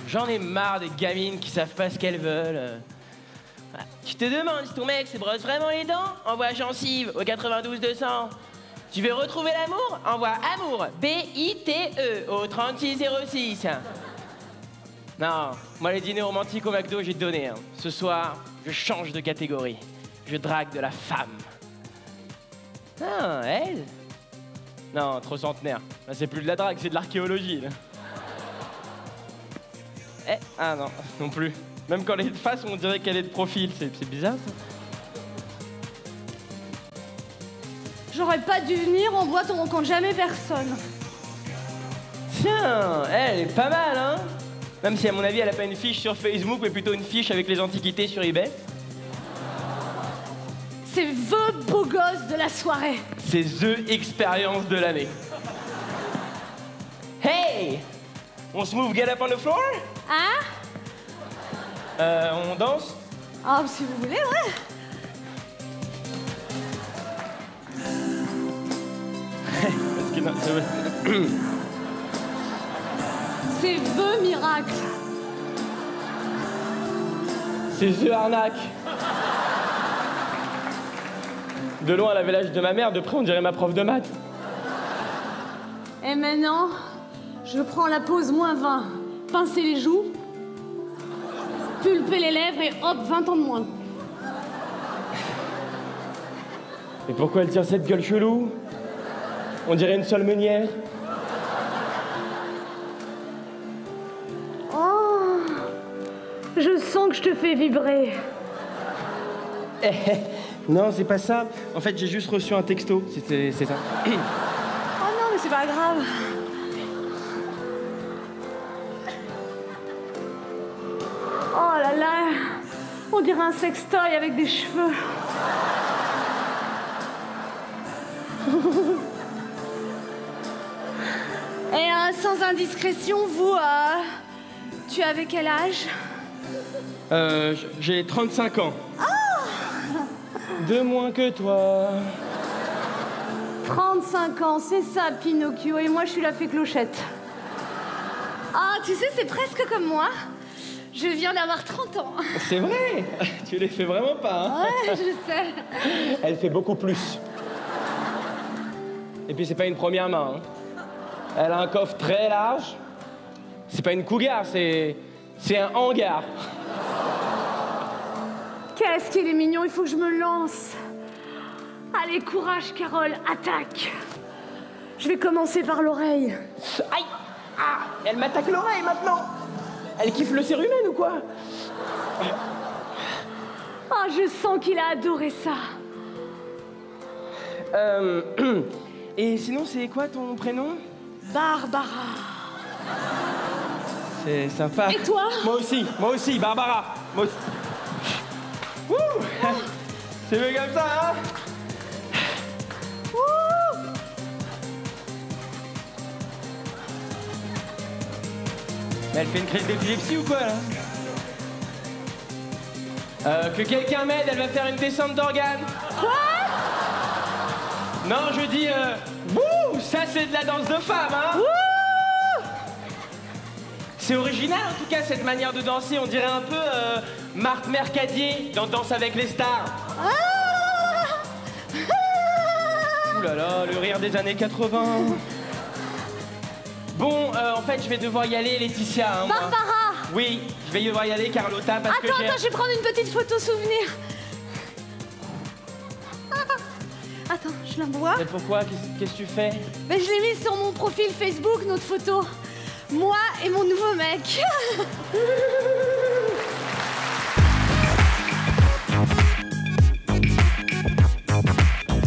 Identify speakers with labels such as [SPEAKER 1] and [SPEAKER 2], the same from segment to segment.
[SPEAKER 1] J'en ai marre des gamines qui savent pas ce qu'elles veulent. Tu te demandes si ton mec se brosse vraiment les dents? Envoie gencive au 92 200. Tu veux retrouver l'amour? Envoie amour, B-I-T-E, au 3606. Non, moi les dîners romantiques au McDo, j'ai donné. Ce soir, je change de catégorie. Je drague de la femme. Ah, elle? Non, trop centenaire. Là, c'est plus de la drague, c'est de l'archéologie. Ah non, non plus. Même quand elle est de face, on dirait qu'elle est de profil. C'est bizarre, ça.
[SPEAKER 2] J'aurais pas dû venir en boîte, on rencontre jamais personne.
[SPEAKER 1] Tiens, elle est pas mal, hein? Même si, à mon avis, elle a pas une fiche sur Facebook, mais plutôt une fiche avec les antiquités sur eBay.
[SPEAKER 2] C'est the beau gosse de la soirée.
[SPEAKER 1] C'est the expérience de l'année. Hey! On se move, get up on the floor?
[SPEAKER 2] Hein?
[SPEAKER 1] On danse?
[SPEAKER 2] Ah, si vous voulez, ouais. C'est the miracle.
[SPEAKER 1] C'est the arnaque. De loin, elle avait l'âge de ma mère, de près, on dirait ma prof de maths.
[SPEAKER 2] Et maintenant, je prends la pause -20. Pincer les joues, pulper les lèvres et hop, 20 ans de moins.
[SPEAKER 1] Et pourquoi elle tire cette gueule chelou? On dirait une seule meunière.
[SPEAKER 2] Oh, je sens que je te fais vibrer.
[SPEAKER 1] Non, c'est pas ça. En fait, j'ai juste reçu un texto. C'est ça.
[SPEAKER 2] Oh non, mais c'est pas grave. Oh là là, on dirait un sextoy avec des cheveux. Et sans indiscrétion, vous, tu avais quel âge?
[SPEAKER 1] J'ai 35 ans. De moins que toi.
[SPEAKER 2] 35 ans, c'est ça, Pinocchio. Et moi, je suis la fée Clochette. Ah, tu sais, c'est presque comme moi. Je viens d'avoir 30 ans.
[SPEAKER 1] C'est vrai? Tu les fais vraiment pas, hein?
[SPEAKER 2] Ouais, je sais.
[SPEAKER 1] Elle fait beaucoup plus. Et puis, c'est pas une première main, hein. Elle a un coffre très large. C'est pas une cougar, c'est un hangar.
[SPEAKER 2] Qu'est-ce qu'il est mignon, il faut que je me lance. Allez, courage, Carole, attaque. Je vais commencer par l'oreille.
[SPEAKER 1] Aïe! Ah! Elle m'attaque l'oreille maintenant! Elle kiffe le cérumen ou quoi?
[SPEAKER 2] Ah, je sens qu'il a adoré ça.
[SPEAKER 1] Et sinon, c'est quoi ton prénom?
[SPEAKER 2] Barbara.
[SPEAKER 1] C'est sympa.
[SPEAKER 2] Et toi?
[SPEAKER 1] Moi aussi, Barbara. Moi aussi. Ouh! C'est mieux comme ça, hein?
[SPEAKER 2] Ouh!
[SPEAKER 1] Mais elle fait une crise d'épilepsie ou quoi, là? Que quelqu'un m'aide, elle va faire une descente d'organes.
[SPEAKER 2] Quoi?
[SPEAKER 1] Non, je dis, bouh! Ça, c'est de la danse de femme, hein?
[SPEAKER 2] Ouh!
[SPEAKER 1] C'est original, en tout cas, cette manière de danser. On dirait un peu Marthe Mercadier dans Danse avec les stars.
[SPEAKER 2] Ah!
[SPEAKER 1] Ouh là là, le rire des années 80. Bon, en fait, je vais devoir y aller, Laetitia. Hein, moi.
[SPEAKER 2] Barbara!
[SPEAKER 1] Oui, je vais devoir y aller, Carlotta, parce que j'ai...
[SPEAKER 2] Attends, je vais prendre une petite photo souvenir. Attends, je la vois.
[SPEAKER 1] Mais pourquoi? Qu'est-ce que tu fais?
[SPEAKER 2] Ben, je l'ai mise sur mon profil Facebook, notre photo. Moi et mon nouveau mec.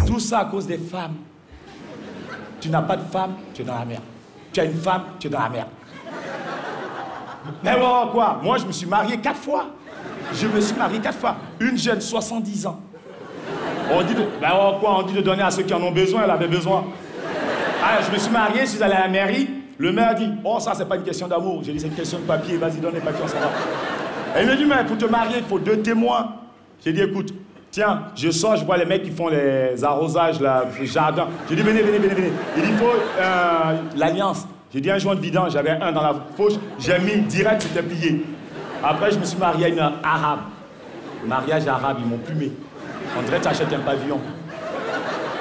[SPEAKER 3] Tout ça à cause des femmes. Tu n'as pas de femme, tu es dans la merde. Tu as une femme, tu es dans la merde. Mais bon, quoi? Moi, je me suis marié 4 fois. Je me suis marié 4 fois. Une jeune, 70 ans. On dit de... Ben oh, quoi? On dit de donner à ceux qui en ont besoin, elle avait besoin. Alors, je me suis marié, je suis allé à la mairie. Le maire dit, oh, ça, c'est pas une question d'amour. J'ai dit, c'est une question de papier. Vas-y, donne les papiers, on s'en va. Et il me dit, mais pour te marier, il faut 2 témoins. J'ai dit, écoute, tiens, je sors, je vois les mecs qui font les arrosages, là, le jardin. J'ai dit, venez. Il dit, il faut l'alliance. J'ai dit un joint de vidange, j'avais un dans la poche, j'ai mis direct, c'était plié. Après, je me suis marié à une arabe. Mariage arabe, ils m'ont plumé. On dirait que tu achètes un pavillon.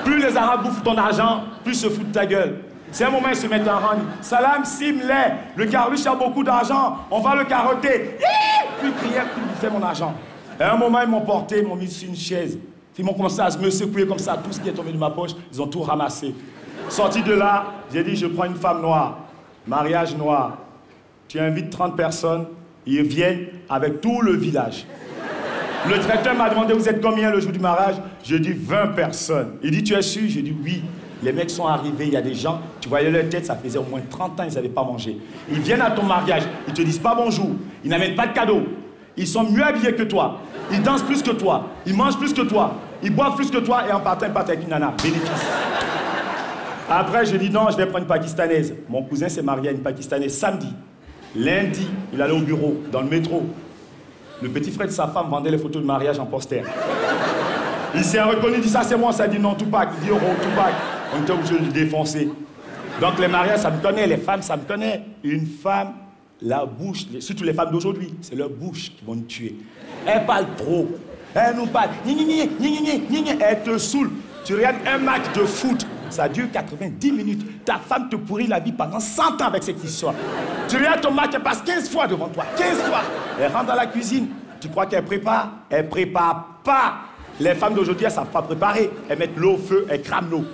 [SPEAKER 3] Plus les arabes bouffent ton argent, plus ils se foutent de ta gueule. C'est un moment, ils se mettent en rang. Salam Simleh, le Carluche a beaucoup d'argent, on va le carotter. Plus il criait, plus il bouffait mon argent. Et à un moment, ils m'ont porté, ils m'ont mis sur une chaise. Ils m'ont commencé à me secouer comme ça, tout ce qui est tombé de ma poche, ils ont tout ramassé. Sorti de là, j'ai dit, je prends une femme noire, mariage noir. Tu invites 30 personnes, ils viennent avec tout le village. Le traiteur m'a demandé, vous êtes combien le jour du mariage? Je dis 20 personnes. Il dit, tu es sûr? J'ai dit oui. Les mecs sont arrivés, il y a des gens, tu voyais leur tête, ça faisait au moins 30 ans, ils n'avaient pas mangé. Ils viennent à ton mariage, ils te disent pas bonjour, ils n'amènent pas de cadeaux. Ils sont mieux habillés que toi, ils dansent plus que toi, ils mangent plus que toi, ils boivent plus que toi et en partant, ils partent avec une nana. Bénéfice. Après, je dis non, je vais prendre une Pakistanaise. Mon cousin s'est marié à une Pakistanaise samedi. Lundi, il allait au bureau, dans le métro. Le petit frère de sa femme vendait les photos de mariage en poster. Il s'est reconnu, il dit ça c'est moi, ça dit non, Tupac. Il dit oh, Tupac. On était obligé de le défoncer. Donc les mariages, ça me connaît, les femmes, ça me connaît. Une femme, la bouche, surtout les femmes d'aujourd'hui, c'est leur bouche qui vont nous tuer. Elle parle trop. Elle nous parle. Elle te saoule. Tu regardes un match de foot, ça dure 90 minutes. Ta femme te pourrit la vie pendant 100 ans avec cette histoire. Tu regardes ton match, elle passe 15 fois devant toi. 15 fois. Elle rentre dans la cuisine. Tu crois qu'elle prépare? Elle prépare pas. Les femmes d'aujourd'hui, elles ne savent pas préparer. Elles mettent l'eau au feu, elles crament l'eau.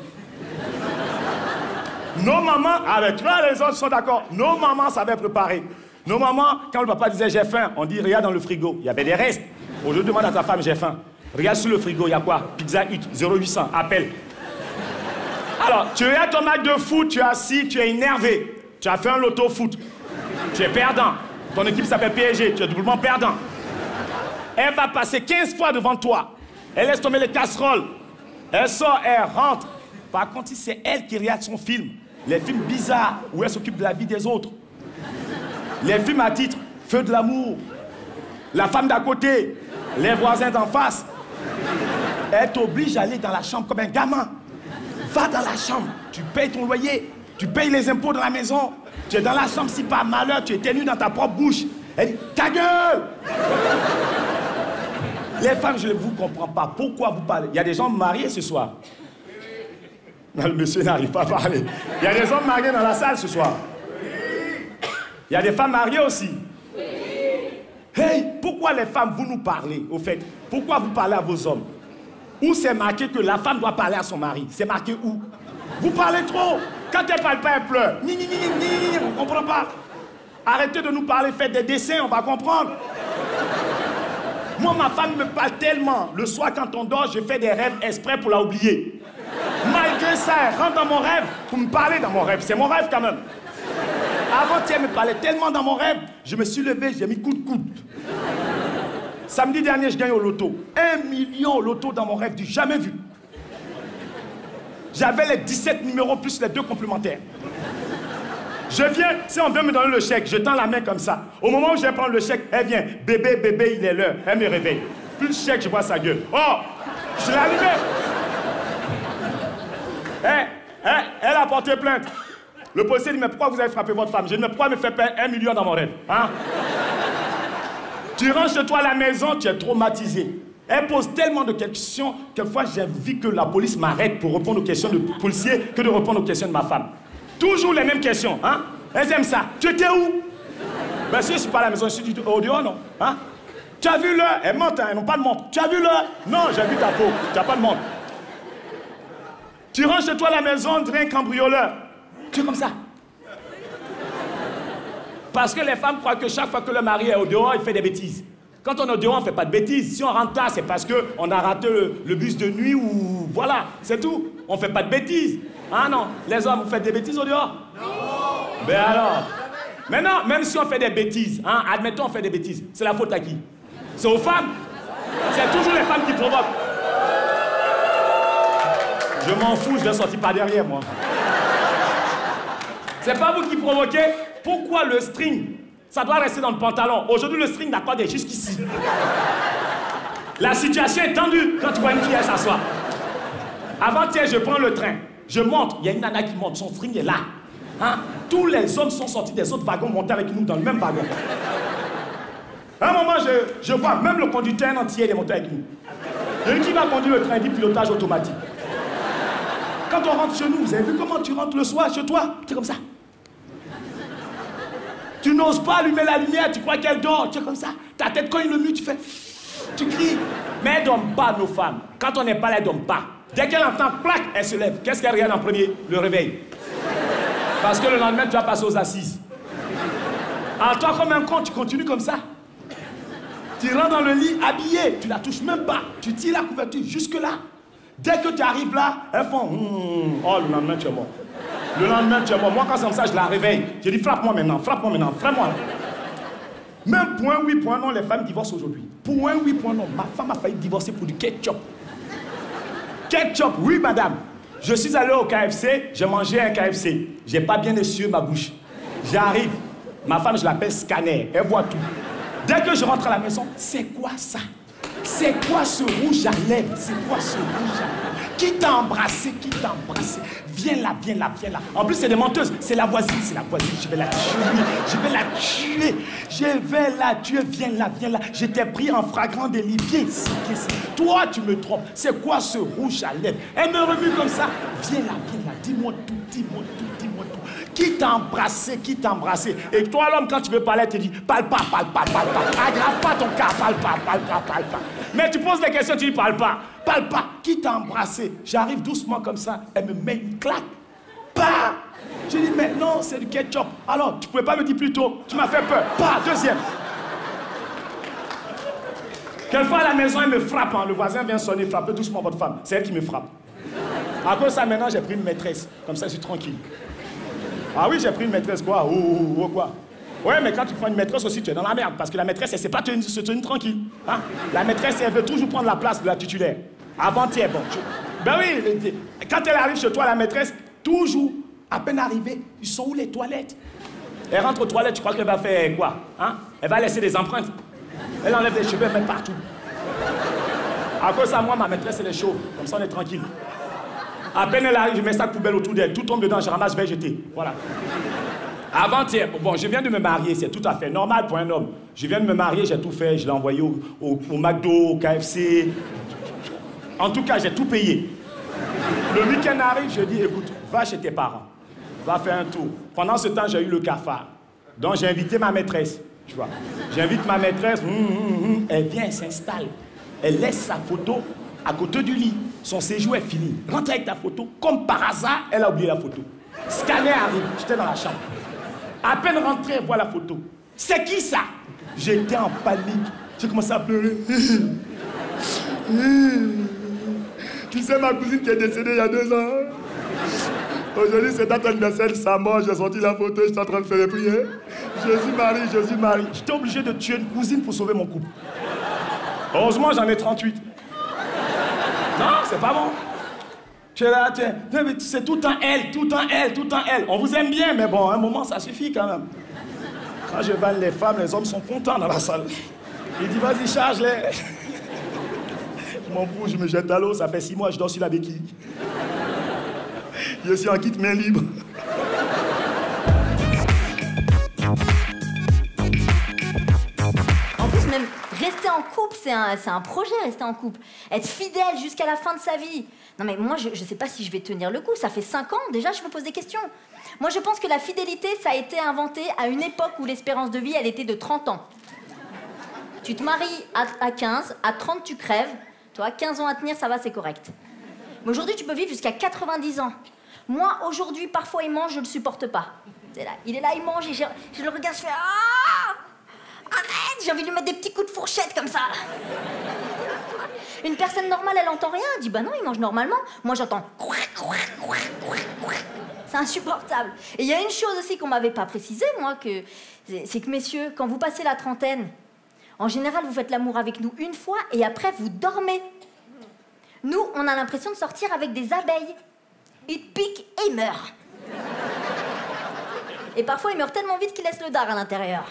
[SPEAKER 3] Nos mamans, avec toi, les autres sont d'accord. Nos mamans savaient préparer. Nos mamans, quand le papa disait j'ai faim, on dit regarde dans le frigo. Il y avait des restes. Aujourd'hui, demande à ta femme j'ai faim. Regarde sur le frigo, il y a quoi? Pizza Hut, 0800, appelle. Alors, tu regardes ton match de foot, tu es assis, tu es énervé. Tu as fait un loto foot. Tu es perdant. Ton équipe s'appelle PSG, tu es doublement perdant. Elle va passer 15 fois devant toi. Elle laisse tomber les casseroles. Elle sort, elle rentre. Par contre, si c'est elle qui regarde son film, les films bizarres où elle s'occupe de la vie des autres, les films à titre Feu de l'amour, La femme d'à côté, les voisins d'en face, elle t'oblige à aller dans la chambre comme un gamin. Va dans la chambre, tu payes ton loyer, tu payes les impôts de la maison, tu es dans la chambre, si par malheur tu es tenu dans ta propre bouche. Elle dit, ta gueule! Les femmes, je ne vous comprends pas. Pourquoi vous parlez? Il y a des gens mariés ce soir. Non, le monsieur n'arrive pas à parler. Il y a des hommes mariés dans la salle ce soir. Il y a des femmes mariées aussi. Hey, pourquoi les femmes, vous nous parlez, au fait? Pourquoi vous parlez à vos hommes? Où c'est marqué que la femme doit parler à son mari? C'est marqué où? Vous parlez trop. Quand elle ne parle pas, elle pleure. On ne comprend pas. Arrêtez de nous parler, faites des dessins, on va comprendre. Moi, ma femme me parle tellement. Le soir, quand on dort, je fais des rêves exprès pour la oublier. Malgré ça, elle rentre dans mon rêve pour me parler dans mon rêve. C'est mon rêve quand même. Avant-hier, elle me parlait tellement dans mon rêve, je me suis levé, j'ai mis coup de coude. Samedi dernier, je gagne au loto. 1 million au loto dans mon rêve, du jamais vu. J'avais les 17 numéros plus les 2 complémentaires. Je viens, si on vient me donner le chèque, je tends la main comme ça. Au moment où je vais prendre le chèque, elle vient. Bébé, bébé, il est l'heure. Elle me réveille. Plus le chèque, je vois sa gueule. Oh, je l'ai allumé. Elle a porté plainte. Le policier dit, mais pourquoi vous avez frappé votre femme? Je dis, mais pourquoi me faire perdre 1 million dans mon rêve, hein? Tu rentres chez toi à la maison, tu es traumatisé. Elle pose tellement de questions, quelquefois j'ai envie que la police m'arrête pour répondre aux questions de policier que de répondre aux questions de ma femme. Toujours les mêmes questions, hein? Elles aiment ça. Tu étais où? Ben si je suis pas à la maison, je suis au dehors, non? Hein? Tu as vu l'heure? Elles mentent, hein? Elles n'ont pas de montre. Tu as vu l'heure? Non, j'ai vu ta peau. Tu n'as pas de montre. Tu rentres chez toi à la maison, on dirait un cambrioleur. Tu es comme ça. Parce que les femmes croient que chaque fois que le mari est au dehors, il fait des bêtises. Quand on est au dehors, on ne fait pas de bêtises. Si on rentre tard, c'est parce qu'on a raté le bus de nuit ou... Voilà, c'est tout. On ne fait pas de bêtises. Ah non, les hommes, vous faites des bêtises au dehors? Non. Ben alors. Maintenant, même si on fait des bêtises, hein, admettons on fait des bêtises, c'est la faute à qui? C'est aux femmes. C'est toujours les femmes qui provoquent. Je m'en fous, je vais sortir par derrière, moi. C'est pas vous qui provoquez. Pourquoi le string? Ça doit rester dans le pantalon. Aujourd'hui, le string d'accord est jusqu'ici. La situation est tendue quand tu vois une fille s'asseoir. Avant-hier, je prends le train. Je monte. Il y a une nana qui monte. Son string est là. Hein? Tous les hommes sont sortis des autres wagons, montés avec nous dans le même wagon. À un moment, je vois même le conducteur entier est monté avec nous. Et qui va conduire le train, dit pilotage automatique. Quand on rentre chez nous, vous avez vu comment tu rentres le soir chez toi? C'est comme ça. Tu n'oses pas allumer la lumière, tu crois qu'elle dort, tu es comme ça. Ta tête cogne le mur, tu fais... Tu cries. Mais elles ne dorment pas, nos femmes. Quand on n'est pas là, elles ne dorment pas. Dès qu'elle entend clac, elle se lève. Qu'est-ce qu'elle regarde en premier? Le réveil. Parce que le lendemain, tu vas passer aux assises. Alors toi, comme un con, tu continues comme ça. Tu rentres dans le lit habillé, tu la touches même pas. Tu tires la couverture jusque là. Dès que tu arrives là, elles font oh, le lendemain, tu es mort. Le lendemain, tu es mort. Moi, quand c'est comme ça, je la réveille. Je dis frappe-moi maintenant, frappe-moi. Même point oui, point non, les femmes divorcent aujourd'hui. Point oui, point non. Ma femme a failli divorcer pour du ketchup. Ketchup, oui, madame. Je suis allé au KFC, j'ai mangé un KFC. J'ai pas bien essuyé ma bouche. J'arrive. Ma femme, je l'appelle Scanner. Elle voit tout. Dès que je rentre à la maison, c'est quoi ça? C'est quoi ce rouge à lèvres? C'est quoi ce rouge à lèvres? Qui t'a embrassé? Qui t'a embrassé? Viens là, viens là, viens là. En plus, c'est des menteuses. C'est la voisine, c'est la voisine. Je vais la tuer. Je vais la tuer. Je vais la tuer. Viens là, viens là. Je t'ai pris en flagrant délit. Viens ici, viens ici. Toi, tu me trompes. C'est quoi ce rouge à lèvres? Elle me remue comme ça. Viens là, viens là. Dis-moi tout, dis-moi tout, dis-moi tout. Qui t'a embrassé? Qui t'a embrassé? Et toi, l'homme, quand tu veux parler, tu dis parle pas, parle pas, parle pas. Aggrave pas ton cas, parle pas, parle pas, parle pas. Mais tu poses des questions, tu dis parle pas. Parle pas. Qui t'a embrassé? J'arrive doucement comme ça. Elle me met une claque. Pas. Je dis mais non, c'est du ketchup. Alors, tu pouvais pas me dire plus tôt. Tu m'as fait peur. Pas. Deuxième. Quelquefois à la maison, elle me frappe. Hein. Le voisin vient sonner, frappez doucement votre femme. C'est elle qui me frappe. À cause de ça, maintenant, j'ai pris une maîtresse. Comme ça, je suis tranquille. Ah oui, j'ai pris une maîtresse, quoi? Quoi? Ouais, mais quand tu prends une maîtresse aussi, tu es dans la merde. Parce que la maîtresse, elle ne sait pas se tenir tranquille. Hein? La maîtresse, elle veut toujours prendre la place de la titulaire. Avant-hier, bon. Ben oui, quand elle arrive chez toi, la maîtresse, toujours, à peine arrivée, ils sont où les toilettes? Elle rentre aux toilettes, tu crois qu'elle va faire quoi? Hein? Elle va laisser des empreintes. Elle enlève les cheveux, elle met partout. À cause de ça, moi, ma maîtresse, elle est chaude. Comme ça, on est tranquille. À peine elle arrive, je mets sac poubelle autour d'elle. Tout tombe dedans, je ramasse, je vais jeter. Voilà. Avant-hier, bon, je viens de me marier, c'est tout à fait normal pour un homme. Je viens de me marier, j'ai tout fait, je l'ai envoyé au McDo, au KFC. En tout cas, j'ai tout payé. Le week-end arrive, je dis, écoute, va chez tes parents. Va faire un tour. Pendant ce temps, j'ai eu le cafard. Donc, j'ai invité ma maîtresse, tu vois. J'invite ma maîtresse, elle vient, elle s'installe. Elle laisse sa photo à côté du lit. Son séjour est fini. Rentre avec ta photo. Comme par hasard, elle a oublié la photo. Scanner arrive. J'étais dans la chambre. À peine rentré, elle voit la photo. C'est qui ça? J'étais en panique. J'ai commencé à pleurer. Tu sais, ma cousine qui est décédée il y a 2 ans. Aujourd'hui, c'est date anniversaire de sa mort. J'ai sorti la photo, j'étais en train de faire les prières. Jésus Marie, Jésus Marie. J'étais obligé de tuer une cousine pour sauver mon couple. Heureusement, j'en ai 38. Non, c'est pas bon. Tu es là, c'est tout le temps elle, tout le temps elle, tout le temps elle. On vous aime bien, mais bon, à un moment, ça suffit quand même. Quand je vanne les femmes, les hommes sont contents dans la salle. Il dit, vas-y, charge-les. Je m'en fous, je me jette à l'eau, ça fait 6 mois, je dors sur la béquille. Je suis en kit main libre.
[SPEAKER 4] En plus, même rester en couple, c'est un projet, rester en couple. Être fidèle jusqu'à la fin de sa vie. Non mais moi, je sais pas si je vais tenir le coup. Ça fait 5 ans, déjà, je me pose des questions. Moi, je pense que la fidélité, ça a été inventé à une époque où l'espérance de vie, elle était de 30 ans. Tu te maries à 15, à 30, tu crèves. Toi, 15 ans à tenir, ça va, c'est correct. Mais aujourd'hui, tu peux vivre jusqu'à 90 ans. Moi, aujourd'hui, parfois, il mange, je le supporte pas. C'est là, il est là, il mange, et je le regarde, je fais ah! Arrête! J'ai envie de lui mettre des petits coups de fourchette comme ça. Une personne normale, elle entend rien. Elle dit, bah non, il mange normalement. Moi, j'entends... C'est insupportable. Et il y a une chose aussi qu'on m'avait pas précisé, moi, c'est que, messieurs, quand vous passez la trentaine, en général, vous faites l'amour avec nous une fois et après, vous dormez. Nous, on a l'impression de sortir avec des abeilles. Ils piquent et ils meurent. Et parfois, ils meurent tellement vite qu'ils laissent le dard à l'intérieur.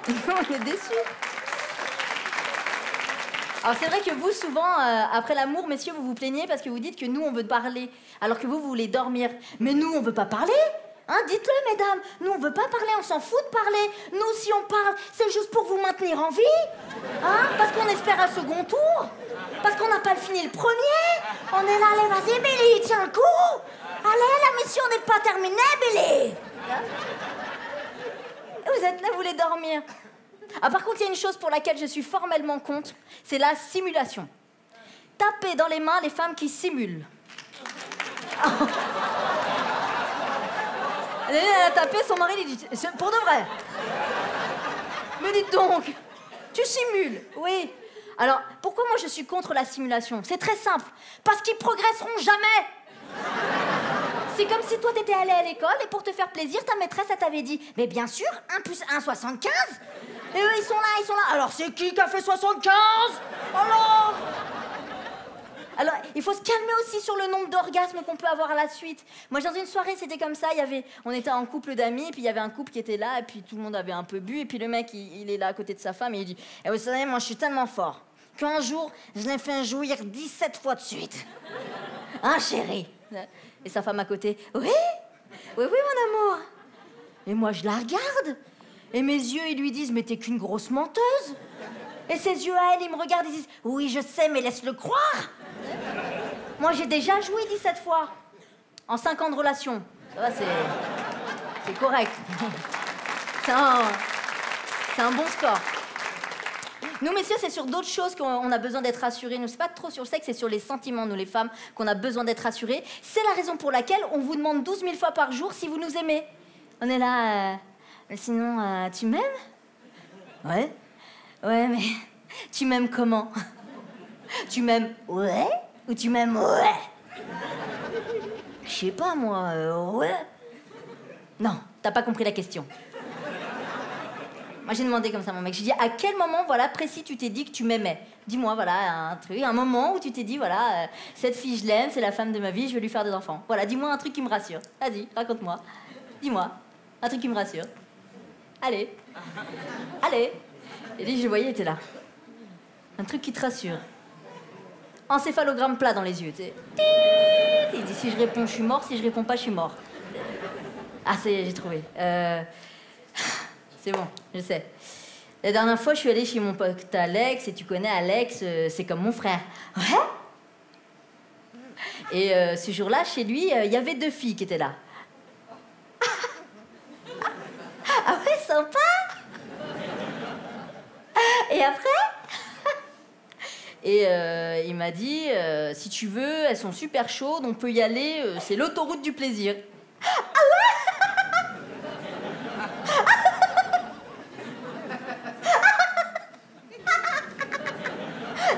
[SPEAKER 4] On est déçus. Alors c'est vrai que vous, souvent, après l'amour, messieurs, vous vous plaignez parce que vous dites que nous, on veut parler, alors que vous voulez dormir. Mais nous, on veut pas parler. Hein, dites-le, mesdames. Nous, on veut pas parler, on s'en fout de parler. Nous, si on parle, c'est juste pour vous maintenir en vie. Hein, parce qu'on espère un second tour. Parce qu'on n'a pas fini le premier. On est là, allez, vas-y, Billy, tiens le coup. Allez, la mission n'est pas terminée, Billy. Vous êtes là, vous voulez dormir. Ah, par contre, il y a une chose pour laquelle je suis formellement contre, c'est la simulation. Tapez dans les mains les femmes qui simulent. Elle a tapé, son mari lui dit, c'est pour de vrai. Mais dites donc, tu simules, oui. Alors, pourquoi moi je suis contre la simulation? C'est très simple, parce qu'ils progresseront jamais. C'est comme si toi t'étais allé à l'école et pour te faire plaisir, ta maîtresse elle t'avait dit, mais bien sûr, 1 plus 1, 75. Et eux ils sont là. Alors c'est qui a fait 75? Alors, il faut se calmer aussi sur le nombre d'orgasmes qu'on peut avoir à la suite. Moi, dans une soirée, c'était comme ça. On était en couple d'amis, puis il y avait un couple qui était là, et puis tout le monde avait un peu bu, et puis le mec, il est là à côté de sa femme, et il dit, vous savez, moi, je suis tellement fort qu'un jour, je l'ai fait jouir 17 fois de suite. Hein, chérie? Et sa femme à côté, oui, mon amour. Et moi, je la regarde, et mes yeux, ils lui disent, mais t'es qu'une grosse menteuse. Et ses yeux à elle, ils me regardent, ils disent, oui, je sais, mais laisse-le croire. Moi, j'ai déjà joué 17 fois. En 5 ans de relation. Ça va, c'est correct. C'est un bon score. Nous, messieurs, c'est sur d'autres choses qu'on a besoin d'être rassurés. Nous, c'est pas trop sur le sexe, c'est sur les sentiments, nous, les femmes, qu'on a besoin d'être rassurés. C'est la raison pour laquelle on vous demande 12 000 fois par jour si vous nous aimez. On est là... sinon, tu m'aimes? Ouais. Ouais, mais tu m'aimes comment? Tu m'aimes ouais ou tu m'aimes ouais? Je sais pas, moi, ouais. Non, t'as pas compris la question. Moi, j'ai demandé comme ça à mon mec. J'ai dit, à quel moment, voilà, précis, tu t'es dit que tu m'aimais? Dis-moi, voilà, un moment où tu t'es dit, voilà, cette fille, je l'aime, c'est la femme de ma vie, je vais lui faire des enfants. Voilà, dis-moi un truc qui me rassure. Vas-y, raconte-moi. Dis-moi, un truc qui me rassure. Allez. Et lui, je le voyais, il était là. Un truc qui te rassure. Encéphalogramme plat dans les yeux, tu sais. Il dit, si je réponds, je suis mort. Si je réponds pas, je suis mort. Ah, j'ai trouvé. C'est bon, je sais. La dernière fois, je suis allée chez mon pote Alex, et tu connais Alex, c'est comme mon frère. Ouais? Et ce jour-là, chez lui, il y avait 2 filles qui étaient là. Ah ouais, sympa! Et après? Et il m'a dit, si tu veux, elles sont super chaudes, on peut y aller, c'est l'autoroute du plaisir. Ah ouais?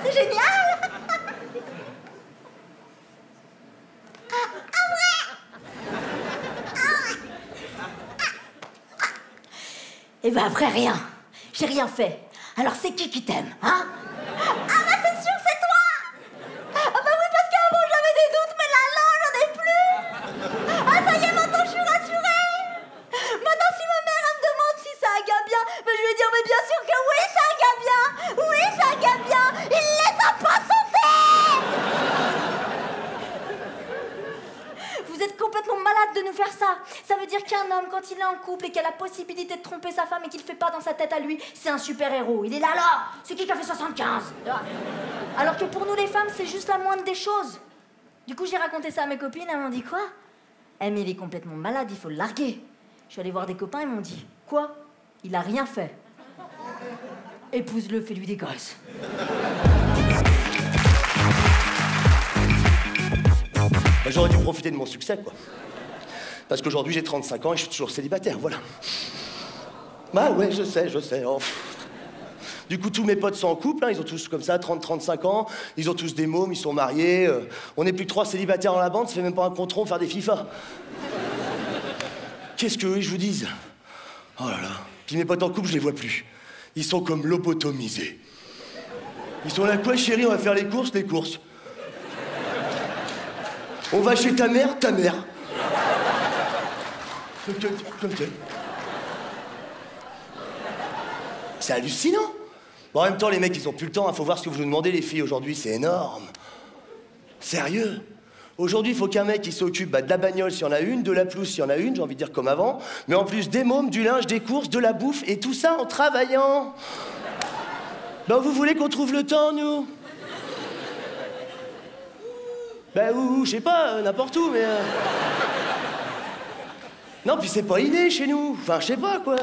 [SPEAKER 4] C'est génial! Et ben après, rien. J'ai rien fait. Alors c'est qui t'aime, hein? Ah bah c'est sûr que c'est toi! Ah bah oui, parce qu'avant j'avais des doutes, mais là, j'en ai plus! Ah ça y est, maintenant je suis rassurée! Maintenant si ma mère elle me demande si c'est un gars bien, ben, je vais dire, mais bien sûr que oui, c'est un gars bien! Oui, c'est un gars bien! Il les a pas sautés! Vous êtes complètement malade de nous faire ça. Ça veut dire qu'un homme, quand il est en couple et qu'il a la possibilité de tromper sa femme et qu'il le fait pas dans sa tête à lui, c'est un super-héros. Il est là, c'est qui a fait 75? Alors que pour nous les femmes, c'est juste la moindre des choses. Du coup, j'ai raconté ça à mes copines, elles m'ont dit quoi? Eh mais il est complètement malade, il faut le larguer. Je suis allée voir des copains, ils m'ont dit quoi? Il a rien fait. Épouse-le, fais-lui des gosses.
[SPEAKER 5] J'aurais dû profiter de mon succès, quoi. Parce qu'aujourd'hui, j'ai 35 ans et je suis toujours célibataire, voilà. Bah ouais, je sais. Oh. Du coup, tous mes potes sont en couple, hein, ils ont tous comme ça 30-35 ans, ils ont tous des mômes, ils sont mariés. On n'est plus que 3 célibataires dans la bande, ça fait même pas un contron faire des FIFA. Qu'est-ce qu'eux, ils vous disent? Oh là là. Puis mes potes en couple, je les vois plus. Ils sont comme lobotomisés. Ils sont là, quoi chérie, on va faire les courses. On va chez ta mère. C'est hallucinant. Bon, en même temps, les mecs, ils ont plus le temps. Hein. Faut voir ce que vous nous demandez, les filles, aujourd'hui. C'est énorme. Sérieux. Aujourd'hui, il faut qu'un mec, il s'occupe de la bagnole s'il y en a une, de la pelouse s'il y en a une, j'ai envie de dire comme avant, mais en plus des mômes, du linge, des courses, de la bouffe, et tout ça en travaillant. Ben, vous voulez qu'on trouve le temps, nous? Ben, où, je sais pas, n'importe où, mais... Non, puis c'est pas inné chez nous. Enfin, je sais pas, quoi.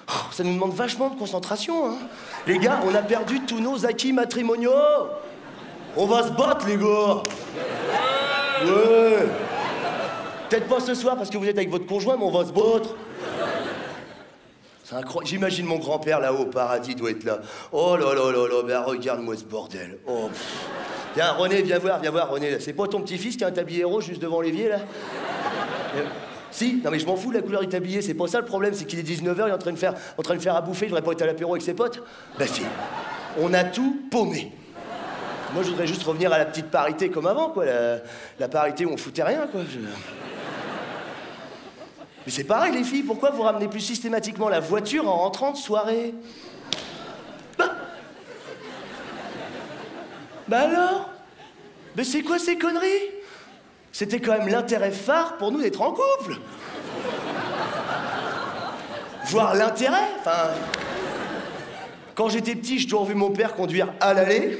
[SPEAKER 5] Oh, ça nous demande vachement de concentration, hein. Les gars, on a perdu tous nos acquis matrimoniaux. On va se battre, les gars. Ouais. Peut-être pas ce soir parce que vous êtes avec votre conjoint, mais on va se battre. C'est incroyable. J'imagine mon grand-père là-haut au paradis, il doit être là. Oh là là là là, ben regarde-moi ce bordel. Oh. Viens, René, viens voir, René. C'est pas ton petit-fils qui a un tablier rose juste devant l'évier, là? Si, non mais je m'en fous de la couleur du tablier, c'est pas ça le problème, c'est qu'il est 19h, il est en train de faire à bouffer, il devrait pas être à l'apéro avec ses potes. Ben si, on a tout paumé. Moi, je voudrais juste revenir à la petite parité comme avant, quoi. La parité où on foutait rien, quoi. Mais c'est pareil, les filles, pourquoi vous ramenez plus systématiquement la voiture en rentrant de soirée? Bah alors? Mais c'est quoi ces conneries? C'était quand même l'intérêt phare pour nous d'être en couple. Voir l'intérêt, enfin... Quand j'étais petit, j'ai toujours vu mon père conduire à l'aller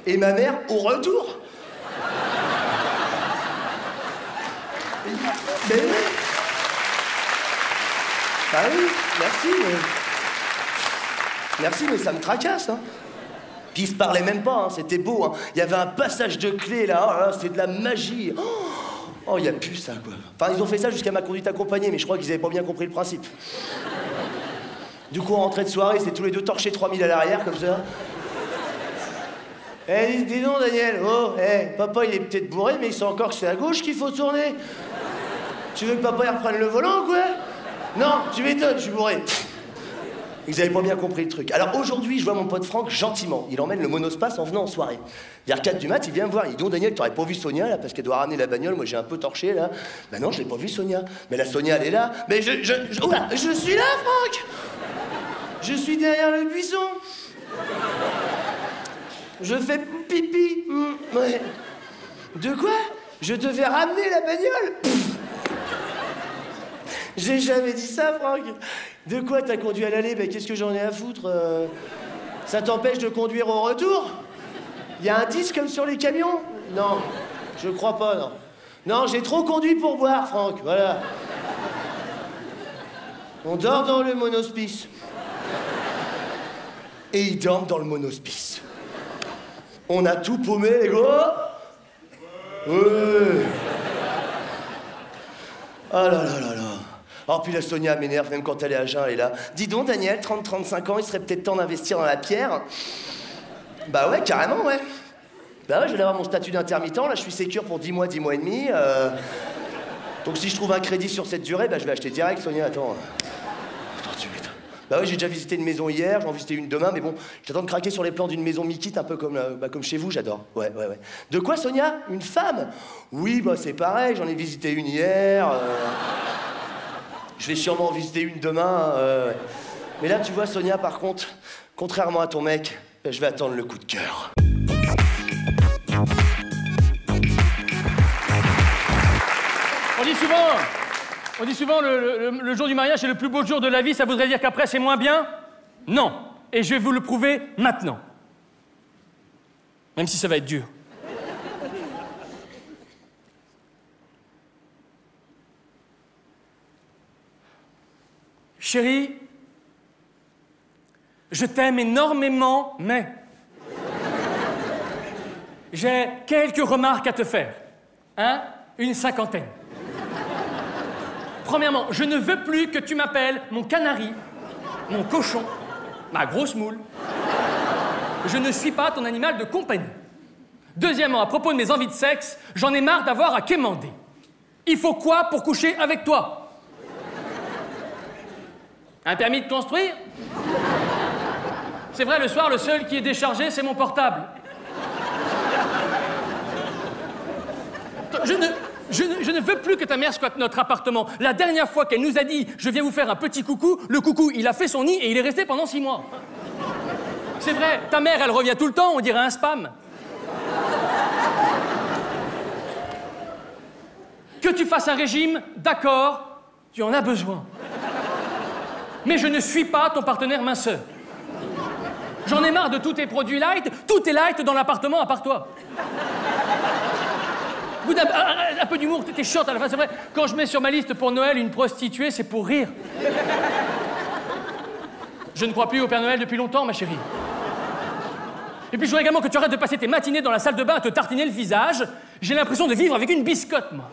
[SPEAKER 5] et ma mère au retour. Mais oui. Bah oui, merci, Merci, mais ça me tracasse, hein. Puis ils se parlaient même pas, hein, c'était beau, hein. Il y avait un passage de clé, là, oh là, là, c'était de la magie. Oh, il y a plus ça, quoi. Enfin, ils ont fait ça jusqu'à ma conduite accompagnée, mais je crois qu'ils avaient pas bien compris le principe. Du coup, en rentrée de soirée, c'est tous les deux torchés 3000 à l'arrière, comme ça. Eh, dis donc, Daniel, oh, papa, il est peut-être bourré, mais il sait encore que c'est à gauche qu'il faut tourner. Tu veux que papa il reprenne le volant, quoi? Non, tu m'étonnes, je suis bourré. Ils avaient pas bien compris le truc. Alors aujourd'hui, je vois mon pote Franck gentiment. Il emmène le monospace en venant en soirée. Vers 4 du mat, il vient me voir. Il dit, donc Daniel, t'aurais pas vu Sonia, là, parce qu'elle doit ramener la bagnole. Moi, j'ai un peu torché, là. Ben non, je l'ai pas vu, Sonia. Mais la Sonia, elle est là. Mais je suis là, Franck! Je suis derrière le buisson. Je fais pipi. Ouais. De quoi? Je devais ramener la bagnole. J'ai jamais dit ça, Franck. De quoi t'as conduit à l'aller? Ben qu'est-ce que j'en ai à foutre? Ça t'empêche de conduire au retour? Y a un disque comme sur les camions? Non, je crois pas, non. Non, j'ai trop conduit pour boire, Franck, voilà. On dort dans le monospice. Et ils dorment dans le monospice. On a tout paumé, les gars. Ouais. Ah là là là là. Oh, puis la Sonia m'énerve, même quand elle est à jeun, elle est là. Dis donc, Daniel, 30-35 ans, il serait peut-être temps d'investir dans la pierre. Bah ouais, carrément, ouais. Bah ouais, je vais avoir mon statut d'intermittent, là, je suis sécure pour 10 mois, 10 mois et demi. Donc si je trouve un crédit sur cette durée, bah je vais acheter direct, Sonia, attends. Attends, tu m'étonnes. Bah ouais, j'ai déjà visité une maison hier, j'en visiter une demain, mais bon, j'attends de craquer sur les plans d'une maison mi-kit, un peu comme chez vous, j'adore. Ouais. De quoi, Sonia? Une femme? Oui, bah c'est pareil, j'en ai visité une hier. Je vais sûrement en visiter une demain. Mais là, tu vois, Sonia, par contre, contrairement à ton mec, je vais attendre le coup de cœur.
[SPEAKER 6] On dit souvent le jour du mariage, c'est le plus beau jour de la vie. Ça voudrait dire qu'après, c'est moins bien? Non. Et je vais vous le prouver maintenant. Même si ça va être dur. Chérie, je t'aime énormément, mais j'ai quelques remarques à te faire. Hein? Une cinquantaine. Premièrement, je ne veux plus que tu m'appelles mon canari, mon cochon, ma grosse moule. Je ne suis pas ton animal de compagnie. Deuxièmement, à propos de mes envies de sexe, j'en ai marre d'avoir à quémander. Il faut quoi pour coucher avec toi? Un permis de construire? C'est vrai, le soir, le seul qui est déchargé, c'est mon portable. Je ne veux plus que ta mère squatte notre appartement. La dernière fois qu'elle nous a dit « Je viens vous faire un petit coucou », le coucou, il a fait son nid et il est resté pendant 6 mois. C'est vrai, ta mère, elle revient tout le temps, on dirait un spam. Que tu fasses un régime, d'accord, tu en as besoin. Mais je ne suis pas ton partenaire minceur. J'en ai marre de tous tes produits light, tout est light dans l'appartement à part toi. Un peu d'humour, t'es chiante à la fin, c'est vrai. Quand je mets sur ma liste pour Noël une prostituée, c'est pour rire. Je ne crois plus au Père Noël depuis longtemps, ma chérie. Et puis je voudrais également que tu arrêtes de passer tes matinées dans la salle de bain à te tartiner le visage. J'ai l'impression de vivre avec une biscotte, moi.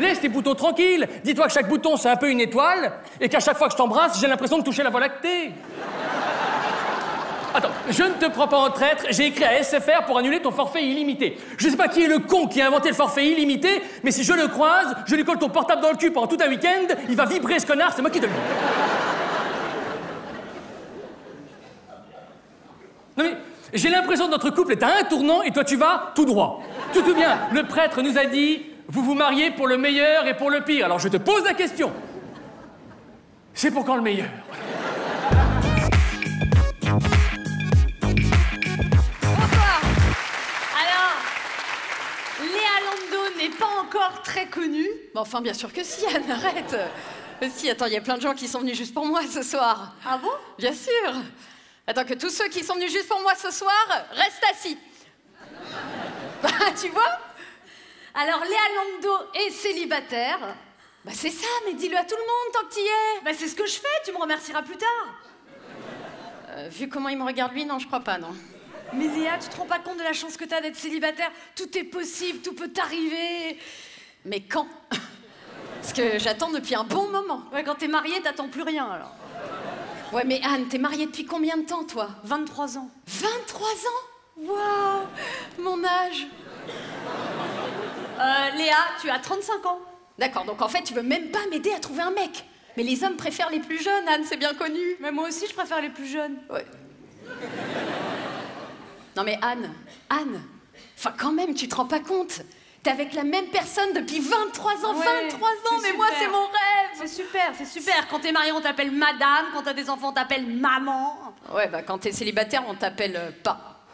[SPEAKER 6] Laisse tes boutons tranquilles. Dis-toi que chaque bouton, c'est un peu une étoile, et qu'à chaque fois que je t'embrasse, j'ai l'impression de toucher la Voie lactée. Attends, je ne te prends pas en traître, j'ai écrit à SFR pour annuler ton forfait illimité. Je sais pas qui est le con qui a inventé le forfait illimité, mais si je le croise, je lui colle ton portable dans le cul pendant tout un week-end, il va vibrer ce connard, c'est moi qui te le dis. Non mais, j'ai l'impression que notre couple est à un tournant et toi tu vas tout droit. Tu te souviens, le prêtre nous a dit, vous vous mariez pour le meilleur et pour le pire. Alors je te pose la question. C'est pour quand le meilleur?
[SPEAKER 2] N'est pas encore très connu.
[SPEAKER 7] Bon, enfin, bien sûr que si, Anne, arrête. Si, attends, il y a plein de gens qui sont venus juste pour moi ce soir.
[SPEAKER 2] Ah bon?
[SPEAKER 7] Bien sûr. Attends, que tous ceux qui sont venus juste pour moi ce soir restent assis. Tu vois?
[SPEAKER 2] Alors, Léa Lando est célibataire.
[SPEAKER 7] Bah c'est ça, mais dis-le à tout le monde tant que t'y es.
[SPEAKER 2] Bah c'est ce que je fais, tu me remercieras plus tard.
[SPEAKER 7] Vu comment il me regarde lui, non, je crois pas, non.
[SPEAKER 2] Mais Léa, tu te rends pas compte de la chance que t'as d'être célibataire? Tout est possible, tout peut t'arriver.
[SPEAKER 7] Mais quand? Parce que j'attends depuis un bon moment.
[SPEAKER 2] Ouais, quand t'es mariée, t'attends plus rien, alors.
[SPEAKER 7] Ouais, mais Anne, t'es mariée depuis combien de temps, toi?
[SPEAKER 2] 23 ans.
[SPEAKER 7] 23 ans? Waouh, mon âge.
[SPEAKER 2] Léa, tu as 35 ans.
[SPEAKER 7] D'accord, donc en fait, tu veux même pas m'aider à trouver un mec. Mais les hommes préfèrent les plus jeunes, Anne, c'est bien connu.
[SPEAKER 2] Mais moi aussi, je préfère les plus jeunes.
[SPEAKER 7] Ouais. Non mais Anne, enfin quand même, tu te rends pas compte? T'es avec la même personne depuis 23 ans,
[SPEAKER 2] ouais,
[SPEAKER 7] 23 ans, mais moi c'est mon rêve!
[SPEAKER 2] C'est super, c'est super. Quand t'es mariée, on t'appelle madame, quand t'as des enfants, on t'appelle maman.
[SPEAKER 7] Ouais, bah quand t'es célibataire, on t'appelle pas.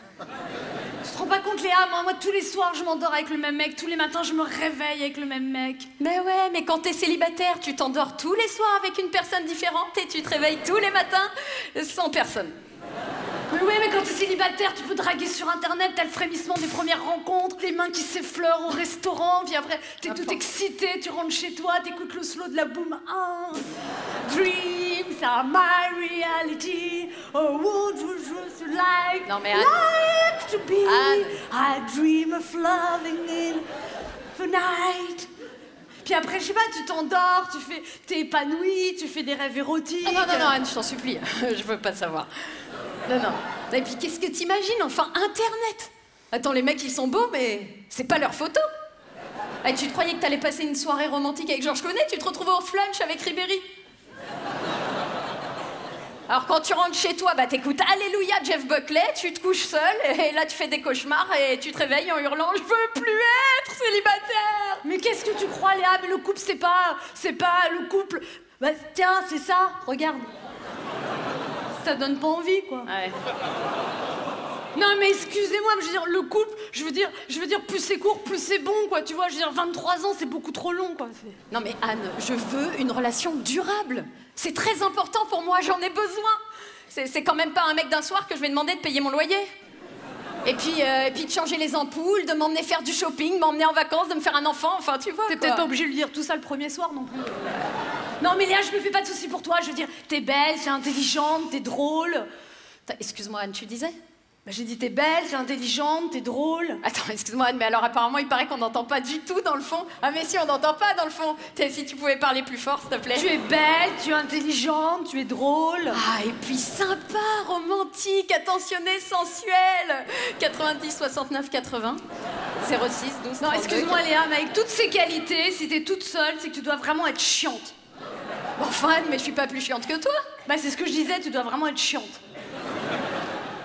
[SPEAKER 2] Tu te rends pas compte, Léa? Moi, tous les soirs, je m'endors avec le même mec. Tous les matins, je me réveille avec le même mec.
[SPEAKER 7] Mais ouais, mais quand t'es célibataire, tu t'endors tous les soirs avec une personne différente et tu te réveilles tous les matins sans personne.
[SPEAKER 2] Mais ouais, mais quand t'es célibataire, tu peux draguer sur internet, t'as le frémissement des premières rencontres, les mains qui s'effleurent au restaurant, puis après, t'es toute excitée, tu rentres chez toi, t'écoutes le slow de la boom 1. Dreams are my reality, oh, would you just like,
[SPEAKER 7] non mais Anne,
[SPEAKER 2] like to be,
[SPEAKER 7] Anne.
[SPEAKER 2] I dream of loving in the night. Puis après, je sais pas, tu t'endors, t'es épanouie, tu fais des rêves érotiques.
[SPEAKER 7] Ah non, Anne, je t'en supplie, je veux pas savoir. Non. Et puis qu'est-ce que t'imagines? Enfin, Internet. Attends, les mecs, ils sont beaux, mais c'est pas leur photo. Et tu te croyais que t'allais passer une soirée romantique avec Georges Clooney, tu te retrouvais au flunch avec Ribéry. Alors quand tu rentres chez toi, bah t'écoutes Alléluia Jeff Buckley, tu te couches seul, et là tu fais des cauchemars, et tu te réveilles en hurlant « Je veux plus être célibataire !»
[SPEAKER 2] Mais qu'est-ce que tu crois, Léa? Mais le couple, c'est pas le couple. Bah tiens, c'est ça, regarde. Ça donne pas envie, quoi.
[SPEAKER 7] Ouais.
[SPEAKER 2] Non, mais excusez-moi, mais je veux dire, le couple, je veux dire, plus c'est court, plus c'est bon, quoi, tu vois. Je veux dire, 23 ans, c'est beaucoup trop long, quoi.
[SPEAKER 7] Non, mais Anne, je veux une relation durable. C'est très important pour moi, j'en ai besoin. C'est quand même pas un mec d'un soir que je vais demander de payer mon loyer. Et puis de changer les ampoules, de m'emmener faire du shopping, m'emmener en vacances, de me faire un enfant, enfin, tu vois.
[SPEAKER 2] T'es peut-être pas obligé de lui dire tout ça le premier soir, non plus. Non, mais Léa, je me fais pas de soucis pour toi. Je veux dire, t'es belle, t'es intelligente, t'es drôle.
[SPEAKER 7] Excuse-moi, Anne, tu disais?
[SPEAKER 2] Bah, j'ai dit t'es belle, t'es intelligente, t'es drôle.
[SPEAKER 7] Attends, excuse-moi, Anne, mais alors apparemment, il paraît qu'on n'entend pas du tout dans le fond. Ah, mais si, on n'entend pas dans le fond. Si tu pouvais parler plus fort, s'il te plaît.
[SPEAKER 2] Tu es belle, tu es intelligente, tu es drôle.
[SPEAKER 7] Ah, et puis sympa, romantique, attentionné, sensuel. 90 69 80 06 12
[SPEAKER 2] Non, excuse-moi, Léa, mais avec toutes ces qualités, si t'es toute seule, c'est que tu dois vraiment être chiante.
[SPEAKER 7] Enfin, Anne, mais je suis pas plus chiante que toi.
[SPEAKER 2] Bah, c'est ce que je disais, tu dois vraiment être chiante.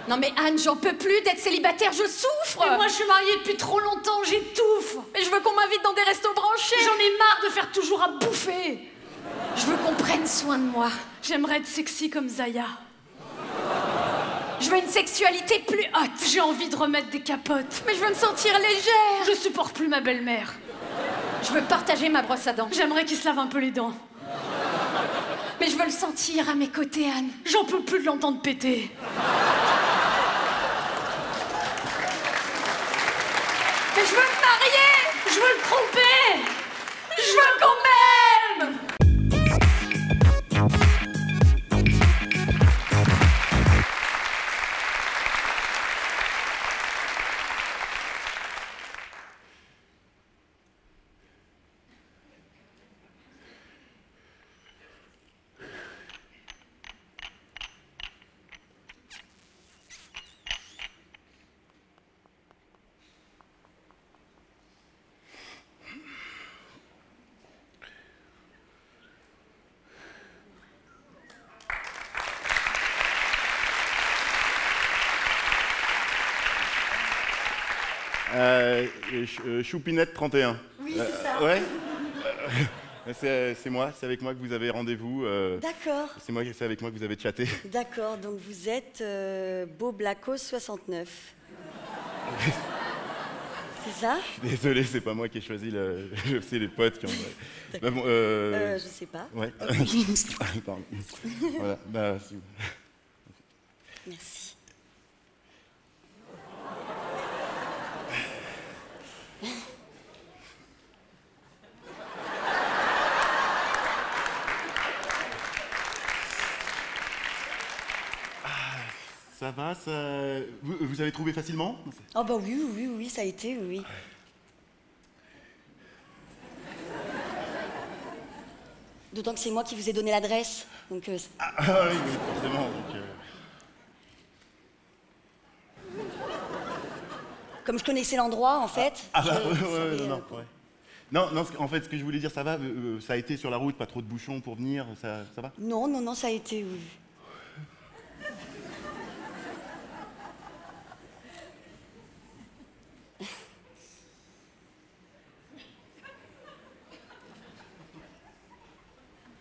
[SPEAKER 7] Non mais Anne, j'en peux plus d'être célibataire, je souffre.
[SPEAKER 2] Mais moi, je suis mariée depuis trop longtemps, j'étouffe.
[SPEAKER 7] Mais je veux qu'on m'invite dans des restos branchés.
[SPEAKER 2] J'en ai marre de faire toujours à bouffer.
[SPEAKER 7] Je veux qu'on prenne soin de moi.
[SPEAKER 2] J'aimerais être sexy comme Zaya.
[SPEAKER 7] Je veux une sexualité plus haute.
[SPEAKER 2] J'ai envie de remettre des capotes.
[SPEAKER 7] Mais je veux me sentir légère.
[SPEAKER 2] Je supporte plus ma belle-mère.
[SPEAKER 7] Je veux partager ma brosse à dents.
[SPEAKER 2] J'aimerais qu'il se lave un peu les dents.
[SPEAKER 7] Mais je veux le sentir à mes côtés, Anne.
[SPEAKER 2] J'en peux plus de l'entendre péter.
[SPEAKER 7] Mais je veux me marier.
[SPEAKER 2] Je veux le tromper. Je veux qu'on m'aime.
[SPEAKER 8] Choupinette 31.
[SPEAKER 4] Oui, c'est ça.
[SPEAKER 8] Ouais. C'est moi, c'est avec moi que vous avez rendez-vous.
[SPEAKER 9] D'accord.
[SPEAKER 8] C'est avec moi que vous avez chatté.
[SPEAKER 9] D'accord, donc vous êtes Beau Blacos 69. C'est ça?
[SPEAKER 8] Je suis désolé, c'est pas moi qui ai choisi c'est les potes qui ont. Bah bon,
[SPEAKER 9] je sais pas.
[SPEAKER 8] Ouais. Pardon. Voilà. Bah,
[SPEAKER 9] Merci.
[SPEAKER 8] Ça va, ça. Vous avez trouvé facilement?
[SPEAKER 9] Oh bah oui, ça a été, oui. D'autant que c'est moi qui vous ai donné l'adresse, donc...
[SPEAKER 8] oui, forcément, donc...
[SPEAKER 9] Comme je connaissais l'endroit, en fait...
[SPEAKER 8] Non, en fait, ce que je voulais dire, ça va, ça a été sur la route, pas trop de bouchons pour venir, ça va?
[SPEAKER 9] Non, ça a été, oui.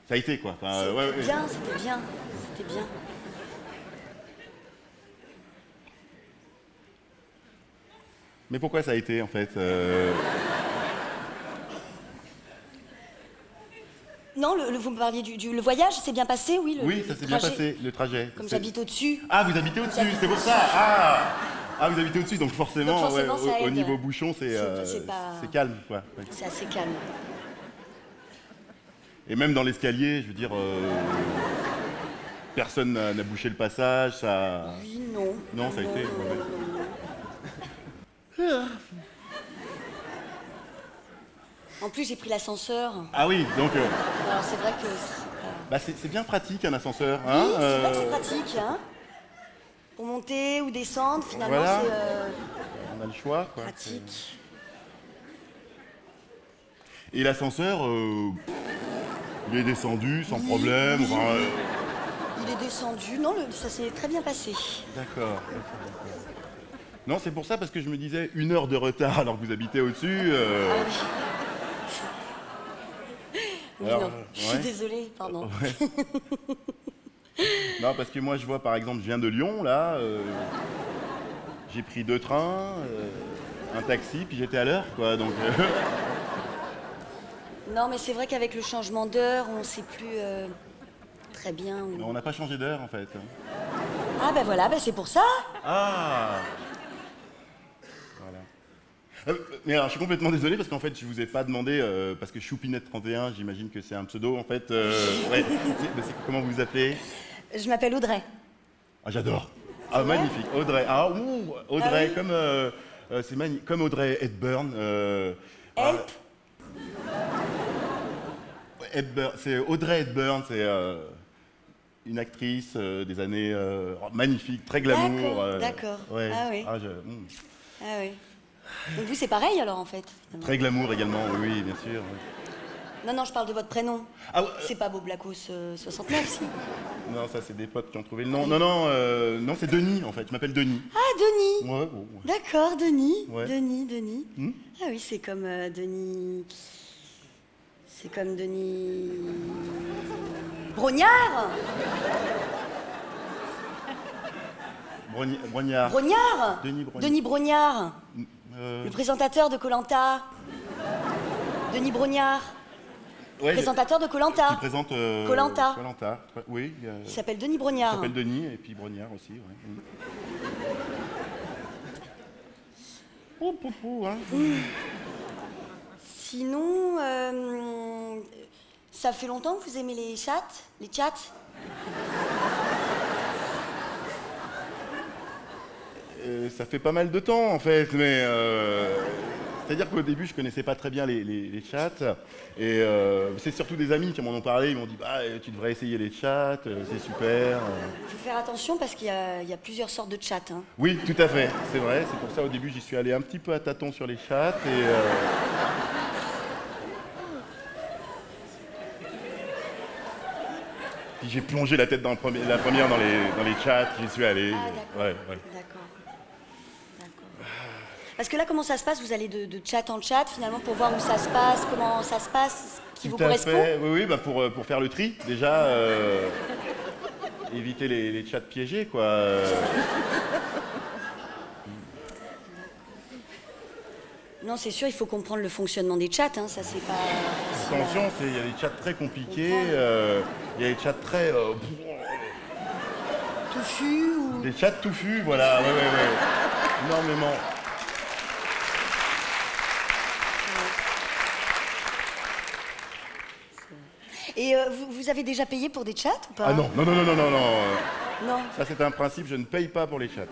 [SPEAKER 8] Ça a été, quoi. Enfin,
[SPEAKER 9] C'était bien.
[SPEAKER 8] Mais pourquoi ça a été, en fait
[SPEAKER 9] Non, vous me parliez le voyage, c'est bien passé, oui?
[SPEAKER 8] Oui, ça s'est bien passé, le trajet.
[SPEAKER 9] Comme j'habite au-dessus.
[SPEAKER 8] Ah, vous habitez au-dessus, c'est pour ça. Ah, vous habitez au-dessus, donc forcément,
[SPEAKER 9] ça
[SPEAKER 8] au
[SPEAKER 9] aide.
[SPEAKER 8] niveau bouchon, c'est calme, quoi. Ouais.
[SPEAKER 9] C'est assez calme.
[SPEAKER 8] Et même dans l'escalier, je veux dire, personne n'a bouché le passage, ça...
[SPEAKER 9] Oui, non.
[SPEAKER 8] Non, ça a été...
[SPEAKER 9] En plus, j'ai pris l'ascenseur.
[SPEAKER 8] Ah oui, donc...
[SPEAKER 9] Alors, c'est vrai que...
[SPEAKER 8] Bah, c'est bien pratique, un ascenseur, hein.
[SPEAKER 9] Oui, c'est vrai que c'est pratique, hein. Pour monter ou descendre, finalement,
[SPEAKER 8] voilà.
[SPEAKER 9] c'est...
[SPEAKER 8] On a le choix, quoi.
[SPEAKER 9] Pratique.
[SPEAKER 8] Et l'ascenseur, il est descendu sans problème.
[SPEAKER 9] Oui.
[SPEAKER 8] Enfin,
[SPEAKER 9] Il est descendu. Non, ça s'est très bien passé.
[SPEAKER 8] D'accord. Non, c'est pour ça, parce que je me disais 1 heure de retard alors que vous habitez au-dessus.
[SPEAKER 9] Ah oui. Oui,
[SPEAKER 8] Alors,
[SPEAKER 9] non, je suis désolée, pardon.
[SPEAKER 8] Ouais. Non, parce que moi, je vois, par exemple, je viens de Lyon, là. J'ai pris 2 trains, un taxi, puis j'étais à l'heure, quoi, donc...
[SPEAKER 9] Non, mais c'est vrai qu'avec le changement d'heure, on ne sait plus très bien où...
[SPEAKER 8] On n'a pas changé d'heure, en fait.
[SPEAKER 9] Ah, ben voilà, c'est pour ça.
[SPEAKER 8] Ah. Voilà. Mais alors, je suis complètement désolé, parce qu'en fait, je vous ai pas demandé, parce que Choupinette 31, j'imagine que c'est un pseudo, en fait. Ouais. Comment vous vous appelez?
[SPEAKER 9] Je m'appelle Audrey.
[SPEAKER 8] Ah, j'adore. Ah, magnifique. Audrey. Ah, Audrey,
[SPEAKER 9] Ah oui.
[SPEAKER 8] comme... c'est magnifique. Comme Audrey Hepburn. C'est Audrey Hepburn, c'est une actrice des années magnifique, très glamour.
[SPEAKER 9] D'accord.
[SPEAKER 8] Ouais.
[SPEAKER 9] Ah oui.
[SPEAKER 8] Ah,
[SPEAKER 9] Ah oui. Donc vous, c'est pareil alors en fait.
[SPEAKER 8] Très glamour également, oui, bien sûr. Oui.
[SPEAKER 9] Non, je parle de votre prénom.
[SPEAKER 8] Ah,
[SPEAKER 9] c'est pas Beau Blacos 69, si.
[SPEAKER 8] Non, ça c'est des potes qui ont trouvé le nom. Non, c'est Denis en fait. Je m'appelle Denis.
[SPEAKER 9] Ah, Denis.
[SPEAKER 8] Ouais, bon. Ouais.
[SPEAKER 9] D'accord, Denis.
[SPEAKER 8] Ouais.
[SPEAKER 9] Denis. Ah oui, c'est comme Denis. C'est comme Denis. Brognard.
[SPEAKER 8] Brognard.
[SPEAKER 9] Brognard.
[SPEAKER 8] Denis Brognard.
[SPEAKER 9] Denis Brognard. Le présentateur de Koh-Lanta. Denis Brognard.
[SPEAKER 8] Ouais,
[SPEAKER 9] présentateur de Koh-Lanta.
[SPEAKER 8] Qui présente
[SPEAKER 9] Koh-Lanta.
[SPEAKER 8] Koh-Lanta. Oui.
[SPEAKER 9] Il s'appelle Denis Brognard.
[SPEAKER 8] Il s'appelle Denis et puis Brognard aussi. Ouais.
[SPEAKER 9] Sinon, ça fait longtemps que vous aimez les chats? Les chats?
[SPEAKER 8] Ça fait pas mal de temps en fait, mais c'est-à-dire qu'au début je connaissais pas très bien les chats et c'est surtout des amis qui m'en ont parlé, ils m'ont dit bah tu devrais essayer les chats, c'est super.
[SPEAKER 9] Il faut faire attention parce qu'il y a plusieurs sortes de chats. Hein.
[SPEAKER 8] Oui, tout à fait, c'est vrai, c'est pour ça au début j'y suis allé un petit peu à tâtons sur les chats et puis j'ai plongé la tête dans la première dans les chats, j'y suis allé.
[SPEAKER 9] Ah, d'accord.
[SPEAKER 8] Ouais.
[SPEAKER 9] D'accord. Parce que là, comment ça se passe? Vous allez de chat en chat, finalement, pour voir où ça se passe, comment ça se passe, ce qui vous correspond?
[SPEAKER 8] Oui, bah pour faire le tri, déjà, éviter les chats piégés, quoi.
[SPEAKER 9] Non, c'est sûr, il faut comprendre le fonctionnement des chats, hein, ça c'est pas...
[SPEAKER 8] Attention, il y a des chats très compliqués, il y a des chats très...
[SPEAKER 9] touffus ou...
[SPEAKER 8] Des chats touffus, voilà, ouais. Énormément.
[SPEAKER 9] Et vous avez déjà payé pour des chats ou pas?
[SPEAKER 8] Ah non.
[SPEAKER 9] Non.
[SPEAKER 8] Ça c'est un principe, je ne paye pas pour les chats.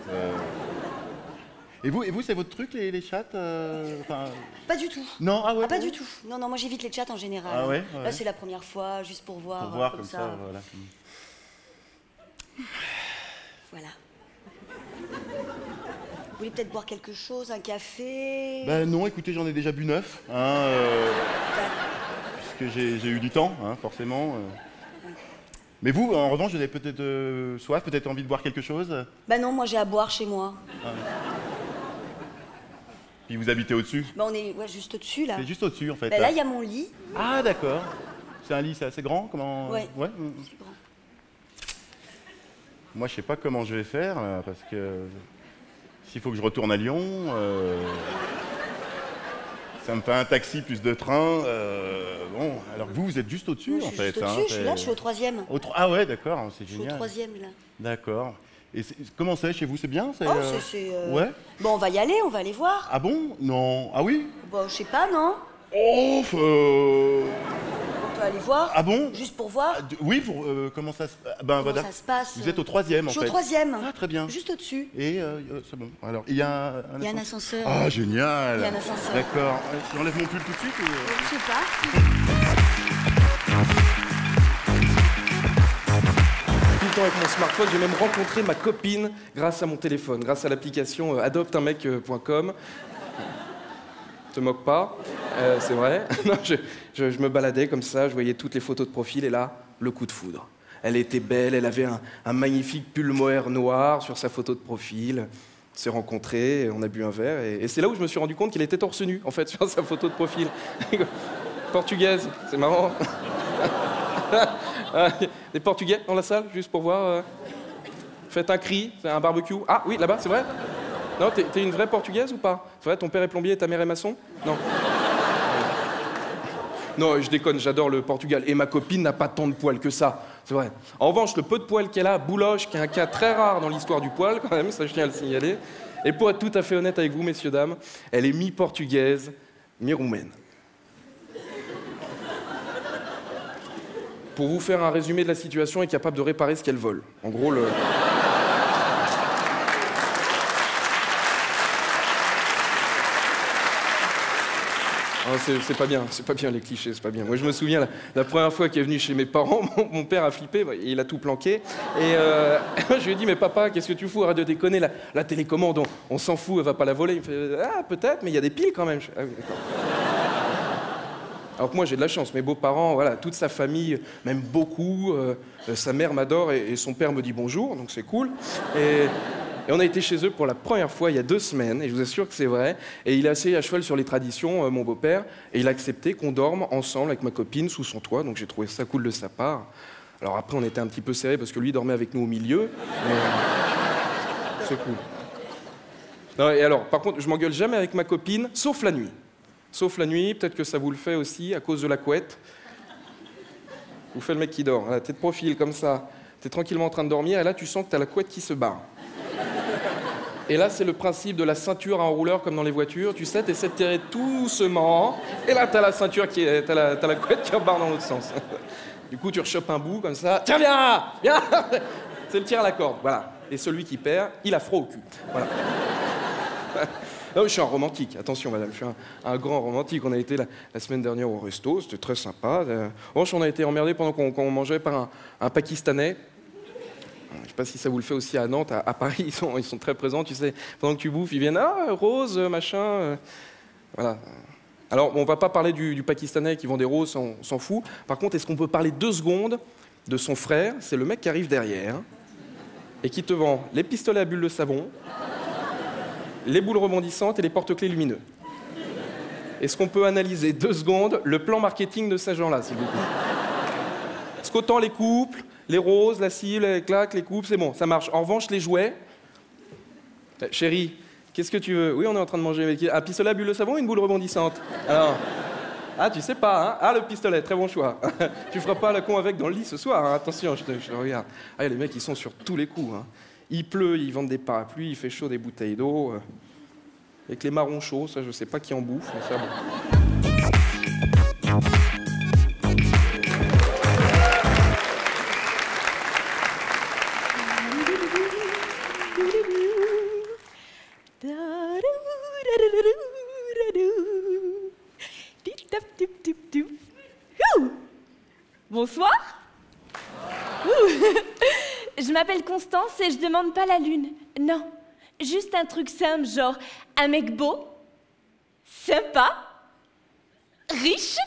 [SPEAKER 8] Et vous c'est votre truc les chats
[SPEAKER 9] Pas du tout.
[SPEAKER 8] Non, ah ouais.
[SPEAKER 9] Pas du tout. Non, moi j'évite les chats en général.
[SPEAKER 8] Ah ouais.
[SPEAKER 9] Là c'est la première fois, juste pour voir.
[SPEAKER 8] Pour voir comme ça, voilà.
[SPEAKER 9] Voilà. Vous voulez peut-être boire quelque chose, un café?
[SPEAKER 8] Ben non, écoutez, j'en ai déjà bu 9. Puisque j'ai eu du temps, hein, forcément. Mais vous, en revanche, vous avez peut-être soif, peut-être envie de boire quelque chose?
[SPEAKER 9] Bah non, moi j'ai à boire chez moi.
[SPEAKER 8] Puis vous habitez au-dessus?
[SPEAKER 9] Bah on est juste au-dessus là.
[SPEAKER 8] C'est juste au-dessus en fait.
[SPEAKER 9] Bah là, il y a mon lit.
[SPEAKER 8] Ah d'accord. C'est un lit, c'est assez grand? Comment...
[SPEAKER 9] Ouais.
[SPEAKER 8] Ouais.
[SPEAKER 9] C'est grand.
[SPEAKER 8] Moi, je sais pas comment je vais faire, parce que s'il faut que je retourne à Lyon, ça me fait un taxi plus de train. Bon, alors que vous êtes juste au-dessus en fait.
[SPEAKER 9] Juste au-dessus, je suis là, je suis au 3e.
[SPEAKER 8] Ah ouais, d'accord, c'est génial.
[SPEAKER 9] Je suis au 3e là.
[SPEAKER 8] D'accord. Et comment c'est chez vous? C'est bien?
[SPEAKER 9] Oh, c'est...
[SPEAKER 8] Ouais.
[SPEAKER 9] Bon, on va y aller, on va aller voir.
[SPEAKER 8] Ah bon? Non. Ah oui?
[SPEAKER 9] Bon, je sais pas, non?
[SPEAKER 8] Oh,
[SPEAKER 9] On peut aller voir.
[SPEAKER 8] Ah bon?
[SPEAKER 9] Juste pour voir.
[SPEAKER 8] Oui, pour comment ça se...
[SPEAKER 9] Comment ça se passe?
[SPEAKER 8] Vous êtes au 3e en fait.
[SPEAKER 9] Je suis au 3e.
[SPEAKER 8] Ah, très bien.
[SPEAKER 9] Juste au-dessus.
[SPEAKER 8] Et c'est bon. Alors, il y a
[SPEAKER 9] un ascenseur.
[SPEAKER 8] Ah, génial.
[SPEAKER 9] Il y a un ascenseur.
[SPEAKER 8] D'accord. J'enlève mon pull tout de suite ou...
[SPEAKER 9] Je sais pas.
[SPEAKER 10] Avec mon smartphone, j'ai même rencontré ma copine grâce à mon téléphone, grâce à l'application adopteunmec.com. Te moque pas, c'est vrai. Non, je me baladais comme ça, je voyais toutes les photos de profil et là, le coup de foudre. Elle était belle, elle avait un magnifique pull mohair noir sur sa photo de profil. On s'est rencontrés, on a bu un verre et c'est là où je me suis rendu compte qu'il était torse nu, en fait, sur sa photo de profil. Portugaise, c'est marrant. Des Portugais dans la salle, juste pour voir. Faites un cri, c'est un barbecue. Ah oui, là-bas, c'est vrai? Non, t'es une vraie Portugaise ou pas? C'est vrai, ton père est plombier et ta mère est maçon? Non. Non, je déconne, j'adore le Portugal. Et ma copine n'a pas tant de poils que ça, c'est vrai. En revanche, le peu de poils qu'elle a, bouloche, qui est un cas très rare dans l'histoire du poil, quand même, ça je tiens à le signaler. Et pour être tout à fait honnête avec vous, messieurs, dames, elle est mi-portugaise, mi-roumaine. Pour vous faire un résumé de la situation, est capable de réparer ce qu'elle vole. En gros, le... Oh, c'est pas bien les clichés, c'est pas bien. Moi je me souviens, la première fois qu'il est venu chez mes parents, mon père a flippé, il a tout planqué. Et je lui ai dit, mais papa, qu'est-ce que tu fous? Arrête de déconner, la télécommande, on s'en fout, elle va pas la voler. Il me fait, ah peut-être, mais il y a des piles quand même. Ah oui, d'accord. Alors que moi j'ai de la chance, mes beaux-parents, voilà, toute sa famille m'aime beaucoup, sa mère m'adore et son père me dit bonjour, donc c'est cool. Et on a été chez eux pour la première fois il y a 2 semaines, et je vous assure que c'est vrai. Et il est assez à cheval sur les traditions, mon beau-père, et il a accepté qu'on dorme ensemble avec ma copine sous son toit, donc j'ai trouvé ça cool de sa part. Alors après on était un petit peu serrés parce que lui dormait avec nous au milieu, mais c'est cool. Non, et alors, par contre, je m'engueule jamais avec ma copine, sauf la nuit. Sauf la nuit, peut-être que ça vous le fait aussi, à cause de la couette. Vous faites le mec qui dort, voilà, t'es de profil, comme ça. T'es tranquillement en train de dormir, et là, tu sens que t'as la couette qui se barre. Et là, c'est le principe de la ceinture à enrouleur, comme dans les voitures. Tu sais, t'essaies de tirer doucement, et là, t'as la ceinture t'as la couette qui repart dans l'autre sens. Du coup, tu rechopes un bout, comme ça. Tiens, viens. C'est le tir à la corde, voilà. Et celui qui perd, il a froid au cul. Voilà. Non, je suis un romantique, attention madame, je suis un grand romantique. On a été la semaine dernière au resto, c'était très sympa. On a été emmerdés pendant qu'on mangeait par un Pakistanais. Je ne sais pas si ça vous le fait aussi à Nantes, à Paris, ils sont très présents, tu sais. Pendant que tu bouffes, ils viennent, ah, rose, machin. Voilà. Alors, on va pas parler du Pakistanais qui vend des roses, on s'en fout. Par contre, est-ce qu'on peut parler 2 secondes de son frère? C'est le mec qui arrive derrière et qui te vend les pistolets à bulles de savon, les boules rebondissantes et les porte-clés lumineux. Est-ce qu'on peut analyser 2 secondes le plan marketing de ces gens-là, s'il vous plaît? Parce qu'autant les couples, les roses, la cible, les claques, les coupes, c'est bon, ça marche. En revanche, les jouets... Chérie, qu'est-ce que tu veux? Oui, on est en train de manger un pistolet à bulles de savon ou une boule rebondissante? Alors... Ah, tu sais pas, hein? Ah, le pistolet, très bon choix. Tu feras pas la con avec dans le lit ce soir, hein? Attention, je te regarde. Ah, les mecs, ils sont sur tous les coups, hein. Il pleut, ils vendent des parapluies, il fait chaud, des bouteilles d'eau. Avec les marrons chauds, ça, je sais pas qui en bouffe. Ça, bon.
[SPEAKER 11] Bonsoir. Je m'appelle Constance et je demande pas la lune. Non, juste un truc simple, genre un mec beau, sympa, riche,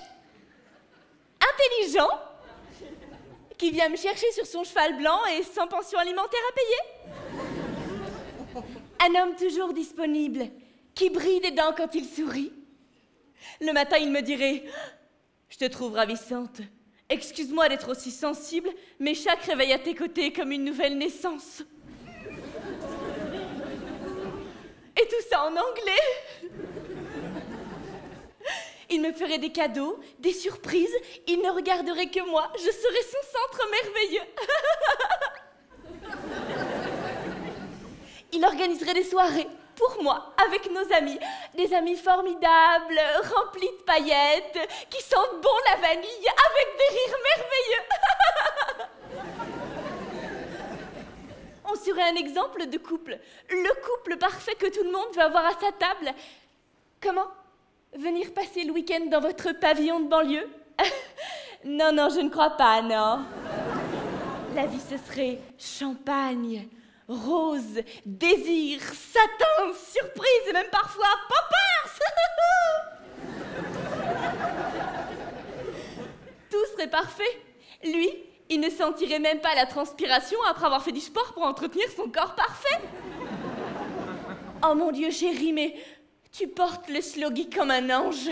[SPEAKER 11] intelligent, qui vient me chercher sur son cheval blanc et sans pension alimentaire à payer. Un homme toujours disponible, qui brille des dents quand il sourit. Le matin, il me dirait « Je te trouve ravissante. Excuse-moi d'être aussi sensible, mais chaque réveil à tes côtés est comme une nouvelle naissance. » Et tout ça en anglais. Il me ferait des cadeaux, des surprises, il ne regarderait que moi, je serais son centre merveilleux. Il organiserait des soirées pour moi, avec nos amis. Des amis formidables, remplis de paillettes, qui sentent bon la vanille, avec des rires merveilleux. On serait un exemple de couple. Le couple parfait que tout le monde veut avoir à sa table. Comment? Venir passer le week-end dans votre pavillon de banlieue? Non, non, je ne crois pas, non. La vie, ce serait champagne, rose, désir, satin, surprise et même parfois poppers. Tout serait parfait. Lui, il ne sentirait même pas la transpiration après avoir fait du sport pour entretenir son corps parfait. Oh mon Dieu, chérie, mais tu portes le sloggy comme un ange.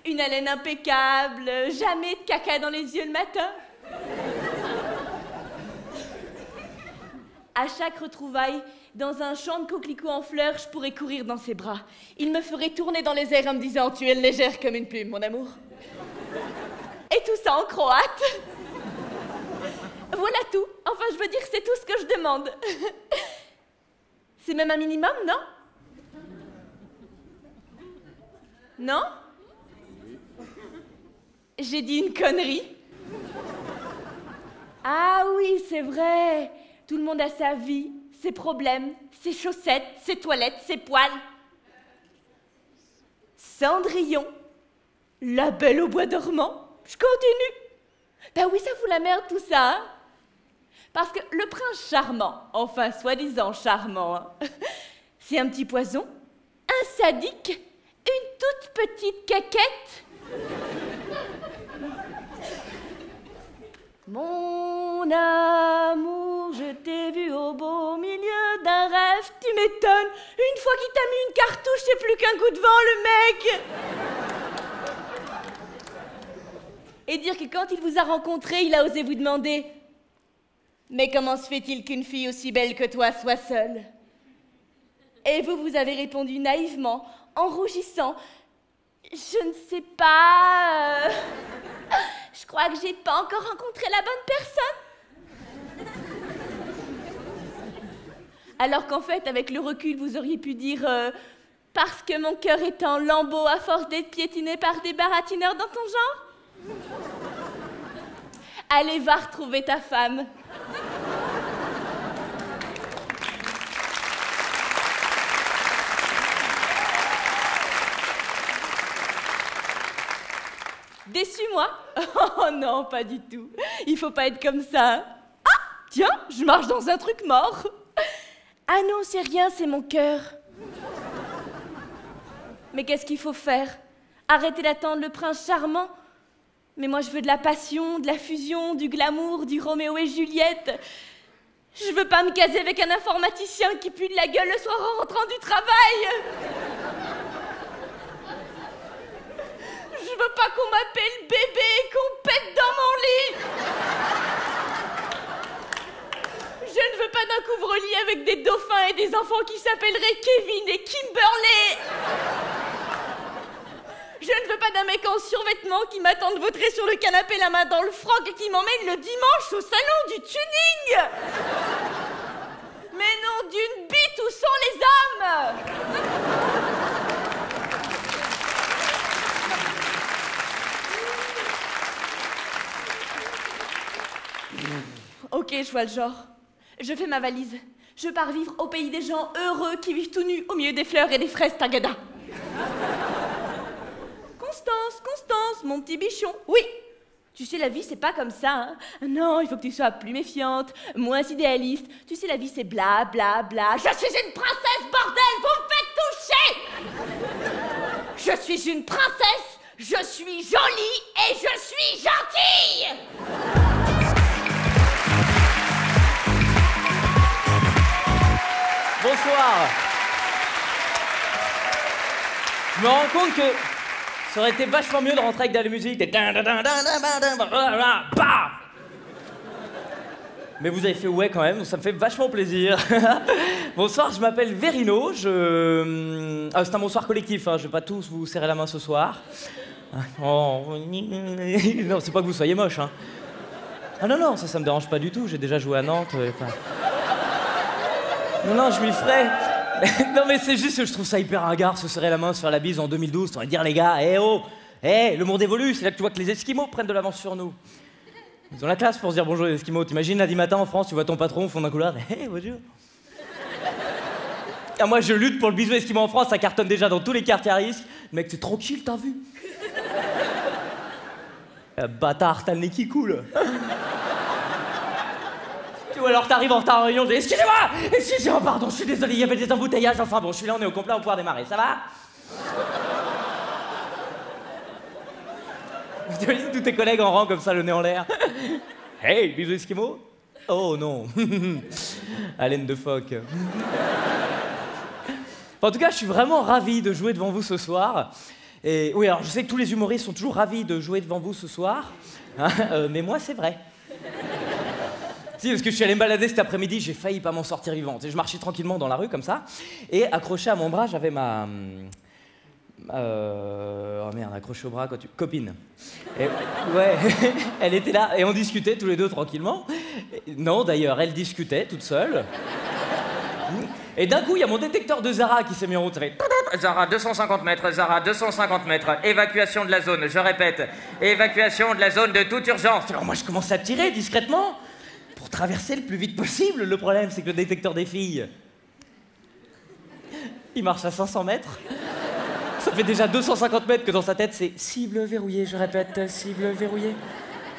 [SPEAKER 11] Une haleine impeccable, jamais de caca dans les yeux le matin. À chaque retrouvaille, dans un champ de coquelicots en fleurs, je pourrais courir dans ses bras. Il me ferait tourner dans les airs en me disant « Tu es légère comme une plume, mon amour. » Et tout ça en croate. Voilà tout. Enfin, je veux dire, c'est tout ce que je demande. C'est même un minimum, non? Non? J'ai dit une connerie. Ah oui, c'est vrai. Tout le monde a sa vie, ses problèmes, ses chaussettes, ses toilettes, ses poils. Cendrillon, la belle au bois dormant. Je continue. Ben oui, ça fout la merde tout ça, hein? Parce que le prince charmant, enfin soi-disant charmant, hein, c'est un petit poison, un sadique, une toute petite caquette. Mon amour, je t'ai vu au beau milieu d'un rêve, tu m'étonnes. Une fois qu'il t'a mis une cartouche, c'est plus qu'un coup de vent, le mec. Et dire que quand il vous a rencontré, il a osé vous demander Mais comment se fait-il qu'une fille aussi belle que toi soit seule? Et vous avez répondu naïvement, en rougissant. Je ne sais pas. Je crois que j'ai pas encore rencontré la bonne personne. Alors qu'en fait, avec le recul, vous auriez pu dire parce que mon cœur est en lambeaux à force d'être piétiné par des baratineurs dans ton genre. Allez, va retrouver ta femme. Déçu, moi? Oh non, pas du tout. Il faut pas être comme ça. Ah, tiens, je marche dans un truc mort. Ah non, c'est rien, c'est mon cœur. Mais qu'est-ce qu'il faut faire? Arrêter d'attendre le prince charmant? Mais moi, je veux de la passion, de la fusion, du glamour, du Roméo et Juliette. Je veux pas me caser avec un informaticien qui pue de la gueule le soir en rentrant du travail. Je veux pas qu'on m'appelle bébé et qu'on pète dans mon lit. Je ne veux pas d'un couvre-lit avec des dauphins et des enfants qui s'appelleraient Kevin et Kimberley. Je ne veux pas d'un mec en survêtement qui m'attende vautré sur le canapé, la main dans le froc et qui m'emmène le dimanche au salon du tuning. Mais non, d'une bite, où sont les hommes? Ok, je vois le genre. Je fais ma valise. Je pars vivre au pays des gens heureux qui vivent tout nus au milieu des fleurs et des fraises tagada. Constance, mon petit bichon. Oui, tu sais, la vie, c'est pas comme ça, hein. Non, il faut que tu sois plus méfiante, moins idéaliste. Tu sais, la vie, c'est bla, bla, bla. Je suis une princesse, bordel, vous me faites toucher. Je suis une princesse, je suis jolie et je suis gentille.
[SPEAKER 12] Bonsoir. Je me rends compte que ça aurait été vachement mieux de rentrer avec de la musique. Mais vous avez fait ouais quand même, donc ça me fait vachement plaisir. Bonsoir, je m'appelle Verino. C'est un bonsoir collectif, hein. Je vais pas tous vous serrer la main ce soir. Oh. Non, c'est pas que vous soyez moche, hein. Ah non, ça me dérange pas du tout. J'ai déjà joué à Nantes. Non, je m'y ferai. Non, mais c'est juste que je trouve ça hyper ringard, se serrer la main, se faire la bise en 2012. T'aurais dire, les gars, le monde évolue. C'est là que tu vois que les Esquimaux prennent de l'avance sur nous. Ils ont la classe pour se dire bonjour les Esquimaux. T'imagines lundi matin en France, tu vois ton patron au fond d'un couloir, bonjour. Ah, moi, je lutte pour le bisou Esquimau en France, ça cartonne déjà dans tous les quartiers à risque. Le mec, c'est tranquille, t'as vu? Bâtard, t'as le nez qui coule. Ou alors t'arrives en retard en réunion, je dis excusez-moi, pardon, je suis désolé, il y avait des embouteillages, enfin bon, je suis là, on est au complet, on va pouvoir démarrer, ça va? Tu imagines tous tes collègues en rang comme ça, le nez en l'air. Hey, bisous Esquimaux? Oh non. Haleine de phoque. En tout cas, je suis vraiment ravi de jouer devant vous ce soir. Et oui, alors je sais que tous les humoristes sont toujours ravis de jouer devant vous ce soir, hein, mais moi c'est vrai. Si, parce que je suis allé me balader cet après-midi, j'ai failli pas m'en sortir vivante. Et je marchais tranquillement dans la rue comme ça, et accroché à mon bras, j'avais ma... Oh merde, accroché au bras quand tu... Copine. Et, ouais, elle était là, et on discutait tous les deux tranquillement. Non, d'ailleurs, elle discutait toute seule. Et d'un coup, il y a mon détecteur de Zara qui s'est mis en route, ça fait... Zara, 250 mètres, Zara, 250 mètres, évacuation de la zone, je répète, évacuation de la zone de toute urgence. Alors moi, je commence à tirer discrètement pour traverser le plus vite possible. Le problème, c'est que le détecteur des filles, il marche à 500 mètres. Ça fait déjà 250 mètres que dans sa tête, c'est cible verrouillée, je répète, cible verrouillée.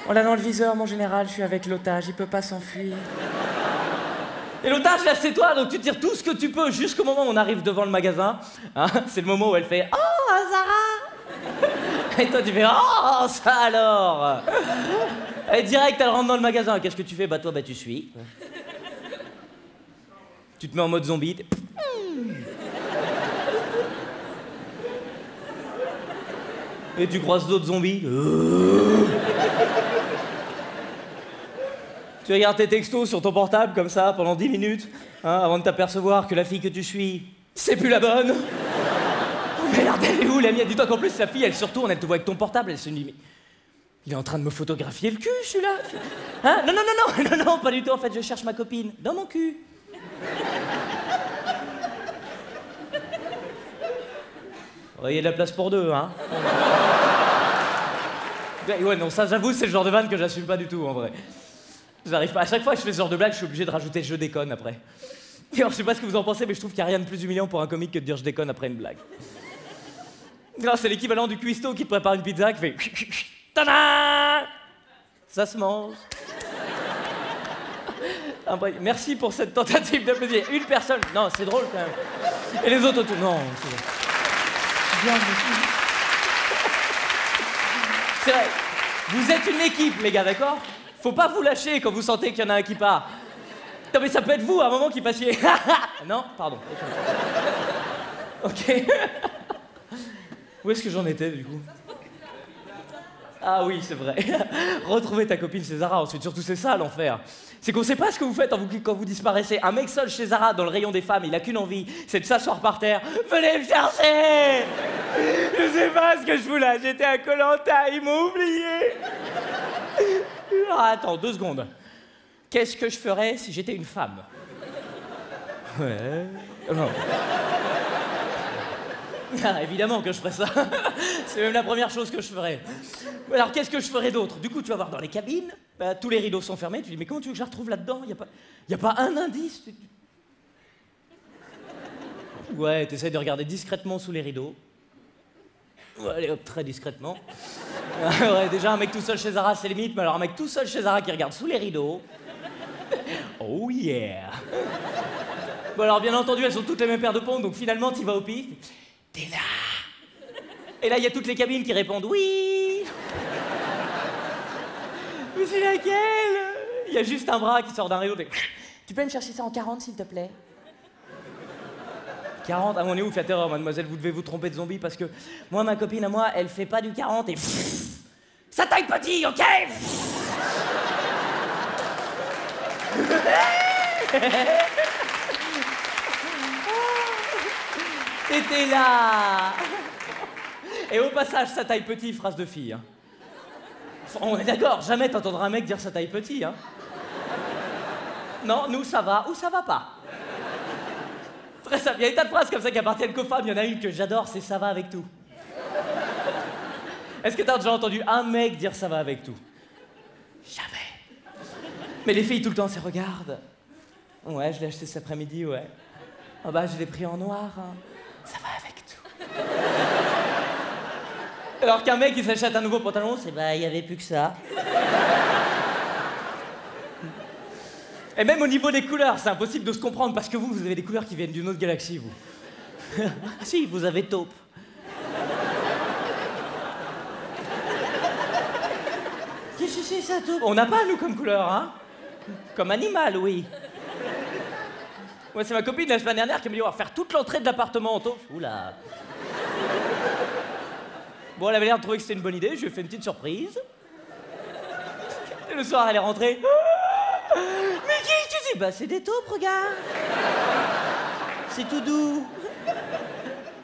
[SPEAKER 12] On l'a dans le viseur, mon général, je suis avec l'otage, il peut pas s'enfuir. Et l'otage, là, c'est toi, donc tu tires tout ce que tu peux jusqu'au moment où on arrive devant le magasin. Hein, c'est le moment où elle fait « Oh, Zara !» Et toi, tu fais « Oh, ça alors !» Et direct, elle rentre dans le magasin. Qu'est-ce que tu fais? Bah toi, tu suis. Tu te mets en mode zombie. Et tu croises d'autres zombies. Tu regardes tes textos sur ton portable comme ça pendant 10 minutes, hein, avant de t'apercevoir que la fille que tu suis, c'est plus la bonne. Oh merde, elle est où la mienne? Dis-toi qu'en plus, la fille, elle se retourne, elle te voit avec ton portable, elle se dit, mais il est en train de me photographier le cul, celui-là. Hein? Non, non, non, non, non, non, pas du tout. En fait, je cherche ma copine dans mon cul. Il y a de la place pour deux, hein. Ouais, non, ça, j'avoue, c'est le genre de vanne que j'assume pas du tout, en vrai. J'arrive pas. À chaque fois que je fais ce genre de blague, je suis obligé de rajouter je déconne après. Et alors, je sais pas ce que vous en pensez, mais je trouve qu'il n'y a rien de plus humiliant pour un comique que de dire je déconne après une blague. Non, c'est l'équivalent du cuistot qui te prépare une pizza qui fait. Tada! Ça se mange. Merci pour cette tentative de plaisir. Une personne. Non, c'est drôle quand même. Et les autres autour. Non, c'est vrai. C'est vrai. Vous êtes une équipe, les gars, d'accord? Faut pas vous lâcher quand vous sentez qu'il y en a un qui part. Non, mais ça peut être vous à un moment qui passiez. Non, pardon. Ok. Où est-ce que j'en étais du coup? Ah oui, c'est vrai. Retrouver ta copine chez Zara ensuite, surtout c'est ça l'enfer. C'est qu'on sait pas ce que vous faites quand vous disparaissez. Un mec seul chez Zara dans le rayon des femmes, il a qu'une envie, c'est de s'asseoir par terre. Venez me chercher! Je sais pas ce que je fous là, j'étais à Koh-Lanta, ils m'ont oublié. Ah, attends, 2 secondes. Qu'est-ce que je ferais si j'étais une femme? Ouais. Non. Ah, évidemment que je ferais ça. C'est même la première chose que je ferais. Alors, qu'est-ce que je ferais d'autre? Du coup, tu vas voir dans les cabines, bah, tous les rideaux sont fermés. Tu dis, mais comment tu veux que je la retrouve là-dedans? Y a pas un indice? Ouais, t'essayes de regarder discrètement sous les rideaux. Ouais, allez, hop, très discrètement. Ouais, déjà, un mec tout seul chez Zara, c'est limite. Mais alors, un mec tout seul chez Zara qui regarde sous les rideaux. Oh yeah! Bon, alors, bien entendu, elles ont toutes les mêmes paires de pompes, donc finalement, t'y vas au pif. T'es là! Et là, il y a toutes les cabines qui répondent oui! Mais c'est laquelle? Il y a juste un bras qui sort d'un rideau. Tu peux me chercher ça en 40, s'il te plaît? 40? Ah, on est où, faites erreur, mademoiselle, vous devez vous tromper de zombie parce que moi, ma copine à moi, elle fait pas du 40 et. Ça taille petit, ok? T'étais là! Et au passage, ça taille petit, phrase de fille. Hein. On est d'accord, jamais t'entendras un mec dire ça taille petit. Hein. Non, nous ça va ou ça va pas. Très simple, il y a des tas de phrases comme ça qui appartiennent qu'aux femmes, il y en a une que j'adore, c'est ça va avec tout. Est-ce que t'as déjà entendu un mec dire ça va avec tout? Jamais. Mais les filles tout le temps, c'est regarde. Ouais, je l'ai acheté cet après-midi, ouais. Ah bah, je l'ai pris en noir. Hein. Ça va avec tout. Alors qu'un mec, il s'achète un nouveau pantalon, c'est bah, il y avait plus que ça. Et même au niveau des couleurs, c'est impossible de se comprendre parce que vous avez des couleurs qui viennent d'une autre galaxie, vous. Si, vous avez taupe. Qu'est-ce que c'est ça, taupe? On n'a pas, nous, comme couleur, hein? Comme animal, oui. Ouais, c'est ma copine la semaine dernière qui m'a dit on va faire toute l'entrée de l'appartement en taupe. Oula. Bon, elle avait l'air de trouver que c'était une bonne idée, je lui ai fait une petite surprise. Et le soir, elle est rentrée. Mais qu'est-ce que tu dis? Bah, c'est des taupes, regarde. C'est tout doux.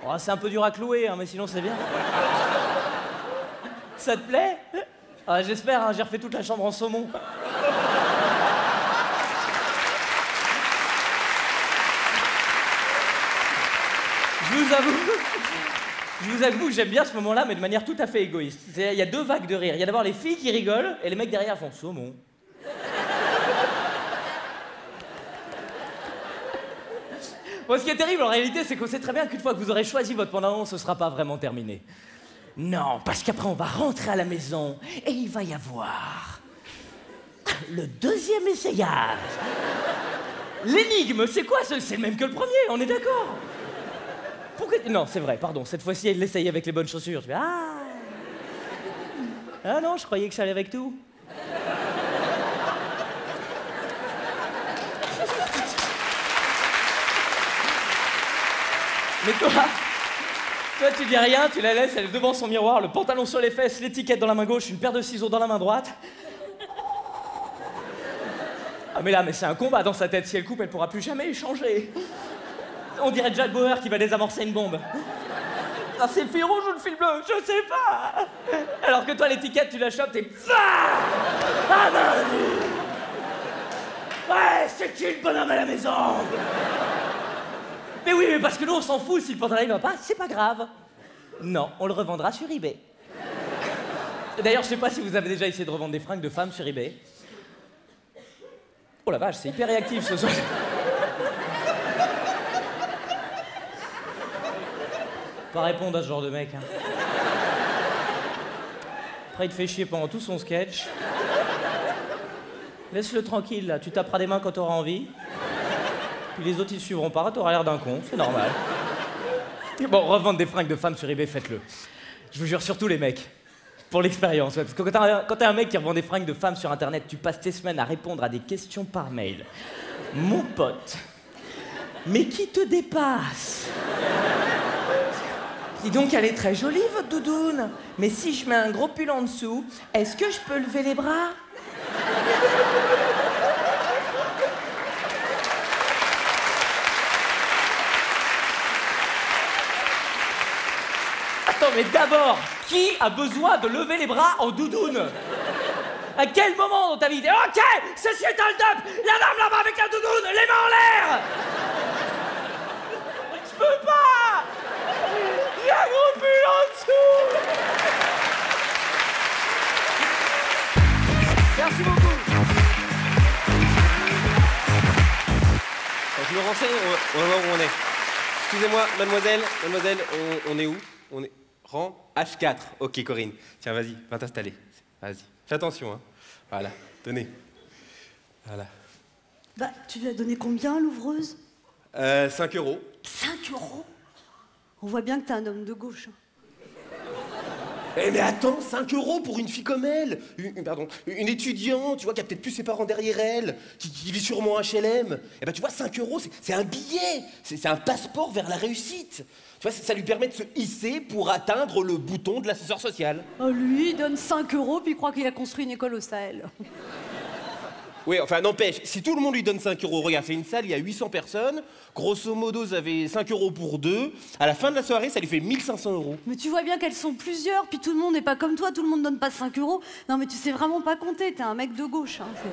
[SPEAKER 12] Oh, c'est un peu dur à clouer, hein, mais sinon, c'est bien. Ça te plaît? Ah, j'espère, hein, j'ai refait toute la chambre en saumon. Je vous avoue que j'aime bien ce moment-là, mais de manière tout à fait égoïste. Il y a 2 vagues de rire. Il y a d'abord les filles qui rigolent, et les mecs derrière font saumon. Bon, ce qui est terrible en réalité, c'est qu'on sait très bien qu'une fois que vous aurez choisi votre pantalon, ce sera pas vraiment terminé. Non, parce qu'après on va rentrer à la maison, et il va y avoir le 2e essayage. L'énigme, c'est quoi? C'est le même que le premier, on est d'accord? Pourquoi... Non, c'est vrai, pardon. Cette fois-ci, elle l'essaye avec les bonnes chaussures. Je fais, ah non, je croyais que ça allait avec tout. Mais toi, tu dis rien, tu la laisses, elle est devant son miroir, le pantalon sur les fesses, l'étiquette dans la main gauche, une paire de ciseaux dans la main droite. Ah, mais là, c'est un combat dans sa tête. Si elle coupe, elle pourra plus jamais échanger. On dirait Jack Bauer qui va désamorcer une bombe. Ah, c'est le fil rouge ou le fil bleu? Je sais pas. Alors que toi, l'étiquette, tu la chopes, t'es... Ah, Manu! Ouais, c'est qui le bonhomme à la maison? Mais oui, mais parce que nous, on s'en fout. Si le pantalon va pas, c'est pas grave. Non, on le revendra sur eBay. D'ailleurs, je sais pas si vous avez déjà essayé de revendre des fringues de femmes sur eBay. Oh la vache, c'est hyper réactif ce soir. Pas répondre à ce genre de mec. Hein. Après, il te fait chier pendant tout son sketch. Laisse-le tranquille, là. Tu taperas des mains quand t'auras envie. Puis les autres, ils suivront pas. T'auras l'air d'un con, c'est normal. Bon, revendre des fringues de femmes sur eBay, faites-le. Je vous jure, surtout les mecs. Pour l'expérience, ouais. Parce que quand t'es un mec qui revend des fringues de femmes sur Internet, tu passes tes semaines à répondre à des questions par mail. Mon pote, mais qui te dépasse? Dis donc, elle est très jolie, votre doudoune. Mais si je mets un gros pull en dessous, est-ce que je peux lever les bras? Attends, mais d'abord, qui a besoin de lever les bras en doudoune? À quel moment dans ta vie? Ok, ceci est un top. La dame là-bas avec la doudoune, les mains en l'air. Je peux pas. Il y a un gros pull en dessous. Merci beaucoup.
[SPEAKER 13] Je me renseigne, on va voir où on est. Excusez-moi, mademoiselle, on est où? On est... Rang H4. Ok, Corinne. Tiens, vas-y, va t'installer. Vas-y. Fais attention, hein. Voilà, tenez. Voilà.
[SPEAKER 9] Bah, tu lui as donné combien, l'ouvreuse?
[SPEAKER 13] 5 €.
[SPEAKER 9] 5 €? On voit bien que t'es un homme de gauche. Hein.
[SPEAKER 13] Eh mais attends, 5 € pour une fille comme elle, une étudiante, tu vois, qui a peut-être plus ses parents derrière elle, qui vit sûrement en HLM. Eh ben tu vois, 5 €, c'est un billet, c'est un passeport vers la réussite. Tu vois, ça lui permet de se hisser pour atteindre le bouton de l'ascenseur social.
[SPEAKER 9] Oh, lui, il donne 5 € puis il croit qu'il a construit une école au Sahel.
[SPEAKER 13] Oui, enfin, n'empêche, si tout le monde lui donne 5 €, regarde, c'est une salle, il y a 800 personnes, grosso modo, ça fait 5 € pour deux, à la fin de la soirée, ça lui fait 1500 €.
[SPEAKER 9] Mais tu vois bien qu'elles sont plusieurs, puis tout le monde n'est pas comme toi, tout le monde donne pas 5 €. Non, mais tu sais vraiment pas compter, t'es un mec de gauche. Hein,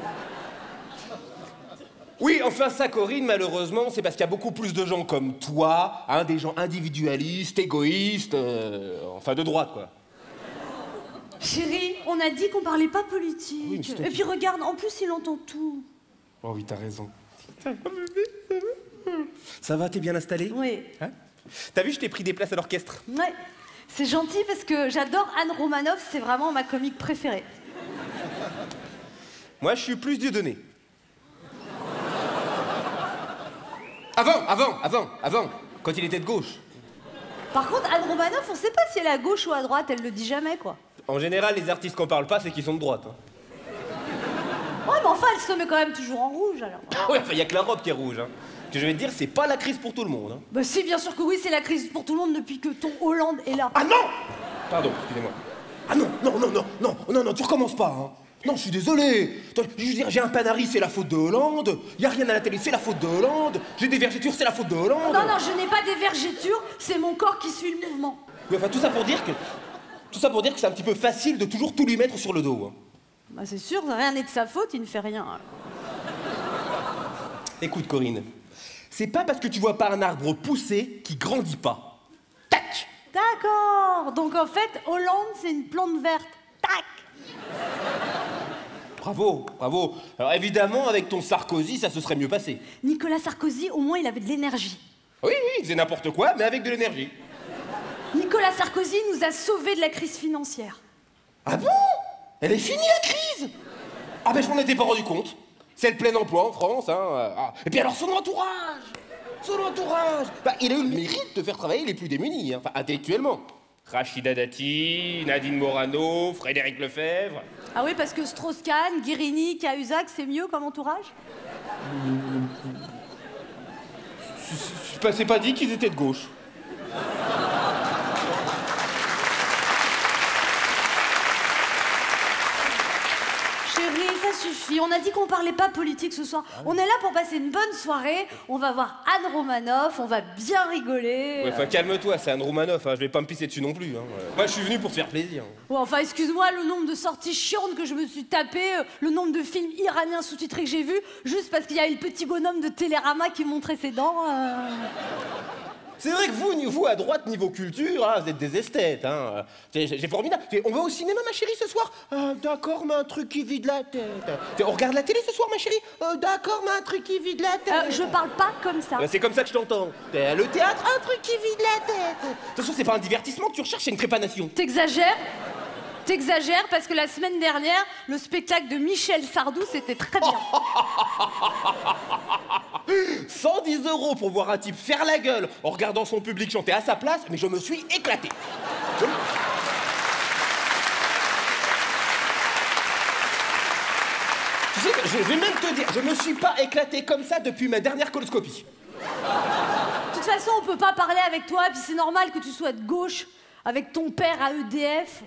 [SPEAKER 13] oui, enfin ça, Corinne, malheureusement, c'est parce qu'il y a beaucoup plus de gens comme toi, hein, des gens individualistes, égoïstes, enfin de droite, quoi.
[SPEAKER 9] Chérie, on a dit qu'on parlait pas politique.
[SPEAKER 13] Oui,
[SPEAKER 9] et puis regarde, en plus, il entend tout.
[SPEAKER 13] Oh oui, t'as raison. Ça va, t'es bien installé?
[SPEAKER 9] Oui.
[SPEAKER 13] Hein? T'as vu, je t'ai pris des places à l'orchestre.
[SPEAKER 9] Ouais, c'est gentil parce que j'adore Anne Romanoff, c'est vraiment ma comique préférée.
[SPEAKER 13] Moi, je suis plus Dieudonné. Avant, quand il était de gauche.
[SPEAKER 9] Par contre, Anne Romanoff, on sait pas si elle est à gauche ou à droite, elle le dit jamais, quoi.
[SPEAKER 13] En général, les artistes qu'on parle pas, c'est qu'ils sont de droite. Hein.
[SPEAKER 9] Ouais, mais enfin, elle se met quand même toujours en rouge, alors.
[SPEAKER 13] Ah ouais, enfin, y a que la robe qui est rouge, hein. Ce que je vais te dire, c'est pas la crise pour tout le monde, hein.
[SPEAKER 9] Bah si, bien sûr que oui, c'est la crise pour tout le monde depuis que ton Hollande est là.
[SPEAKER 13] Ah non! Pardon, excusez-moi. Ah non, tu recommences pas, hein. Non, je suis désolé. Je veux dire, j'ai un Panari, c'est la faute de Hollande. Y a rien à la télé, c'est la faute de Hollande. J'ai des vergetures, c'est la faute de Hollande.
[SPEAKER 9] Non, je n'ai pas des vergetures, c'est mon corps qui suit le mouvement.
[SPEAKER 13] Oui, enfin, tout ça pour dire que c'est un petit peu facile de toujours tout lui mettre sur le dos, hein.
[SPEAKER 9] Bah c'est sûr, rien n'est de sa faute, il ne fait rien.
[SPEAKER 13] Écoute, Corinne, c'est pas parce que tu vois pas un arbre pousser qu'il grandit pas. Tac!
[SPEAKER 9] D'accord. Donc en fait, Hollande, c'est une plante verte. Tac!
[SPEAKER 13] Bravo. Alors évidemment, avec ton Sarkozy, ça se serait mieux passé.
[SPEAKER 9] Nicolas Sarkozy, au moins, il avait de l'énergie.
[SPEAKER 13] Oui, il faisait n'importe quoi, mais avec de l'énergie.
[SPEAKER 9] Nicolas Sarkozy nous a sauvés de la crise financière.
[SPEAKER 13] Ah bon? Elle est finie, la crise? Ah ben, je m'en étais pas rendu compte. C'est le plein emploi en France, hein. Et puis alors, son entourage, bah, il a eu le mérite de faire travailler les plus démunis, hein. Enfin, intellectuellement. Rachida Dati, Nadine Morano, Frédéric Lefebvre.
[SPEAKER 9] Ah oui, parce que Strauss-Kahn, Guérini, Cahuzac, c'est mieux comme entourage?
[SPEAKER 13] C'est pas dit qu'ils étaient de gauche.
[SPEAKER 9] Chérie, ça suffit. On a dit qu'on parlait pas politique ce soir. On est là pour passer une bonne soirée. On va voir Anne Romanoff, on va bien rigoler.
[SPEAKER 13] Ouais, enfin, calme-toi, c'est Anne Romanoff, hein. Je vais pas me pisser dessus non plus. Hein. Moi, je suis venu pour te faire plaisir.
[SPEAKER 9] Ouais, enfin, excuse-moi, le nombre de sorties chiantes que je me suis tapé, le nombre de films iraniens sous-titrés que j'ai vus, juste parce qu'il y a eu le petit bonhomme de Télérama qui montrait ses dents.
[SPEAKER 13] C'est vrai que vous, à droite, niveau culture, hein, vous êtes des esthètes. Hein. C'est formidable. On va au cinéma, ma chérie, ce soir? D'accord, mais un truc qui vide la tête. On regarde la télé ce soir, ma chérie? D'accord, mais un truc qui vide la tête.
[SPEAKER 9] Je parle pas comme ça.
[SPEAKER 13] C'est comme ça que je t'entends. Le théâtre, un truc qui vide la tête. De toute façon, c'est pas un divertissement que tu recherches, c'est une trépanation.
[SPEAKER 9] T'exagères? T'exagères parce que la semaine dernière, le spectacle de Michel Sardou, c'était très bien.
[SPEAKER 13] 110 € pour voir un type faire la gueule en regardant son public chanter à sa place, mais je me suis éclaté. Tu sais, je vais même te dire, je me suis pas éclaté comme ça depuis ma dernière coloscopie.
[SPEAKER 9] De toute façon, on peut pas parler avec toi, puis c'est normal que tu sois de gauche, avec ton père à EDF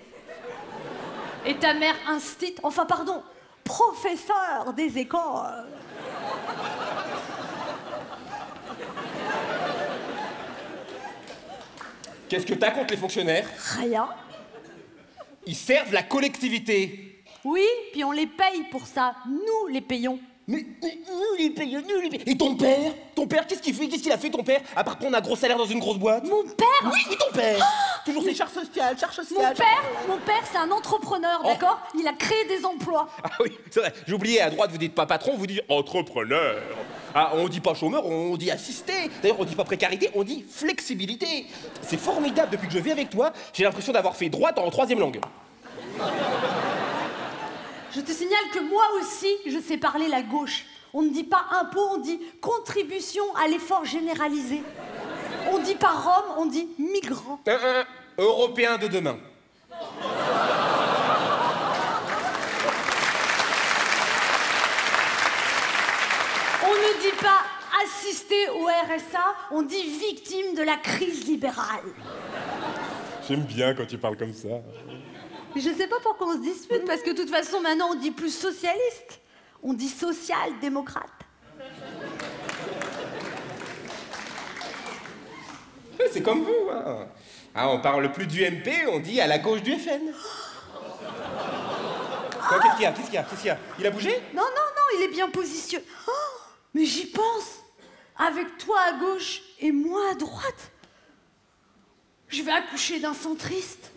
[SPEAKER 9] et ta mère instit, enfin pardon, professeur des écoles.
[SPEAKER 13] Qu'est-ce que t'as contre les fonctionnaires?
[SPEAKER 9] Rien.
[SPEAKER 13] Ils servent la collectivité.
[SPEAKER 9] Oui, puis on les paye pour ça. Nous les payons.
[SPEAKER 13] Mais nous les payons, nous les payons. Et ton père? Ton père, qu'est-ce qu'il fait? Qu'est-ce qu'il a fait, ton père? À part prendre un gros salaire dans une grosse boîte?
[SPEAKER 9] Mon père?
[SPEAKER 13] Oui, ton père. Toujours ses charges sociales,
[SPEAKER 9] Mon père, c'est un entrepreneur, d'accord? Il a créé des emplois.
[SPEAKER 13] Ah oui, c'est vrai. J'ai oublié, à droite, vous dites pas patron, vous dites entrepreneur. Ah, on dit pas chômeur, on dit assisté. D'ailleurs, on dit pas précarité, on dit flexibilité. C'est formidable, depuis que je vis avec toi, j'ai l'impression d'avoir fait droite en 3e langue.
[SPEAKER 9] Je te signale que moi aussi, je sais parler la gauche. On ne dit pas impôt, on dit contribution à l'effort généralisé. On dit pas Rome, on dit migrant.
[SPEAKER 13] Européen de demain.
[SPEAKER 9] On ne dit pas assister au RSA, on dit victime de la crise libérale.
[SPEAKER 13] J'aime bien quand tu parles comme ça.
[SPEAKER 9] Je sais pas pourquoi on se dispute, parce que de toute façon, maintenant, on dit plus socialiste. On dit social-démocrate.
[SPEAKER 13] C'est comme vous, hein. Ah, on parle plus du MP, on dit à la gauche du FN. Qu'est-ce qu'il y a? Il a bougé?
[SPEAKER 9] Non, il est bien positionné. Oh, mais j'y pense. Avec toi à gauche et moi à droite, je vais accoucher d'un centriste.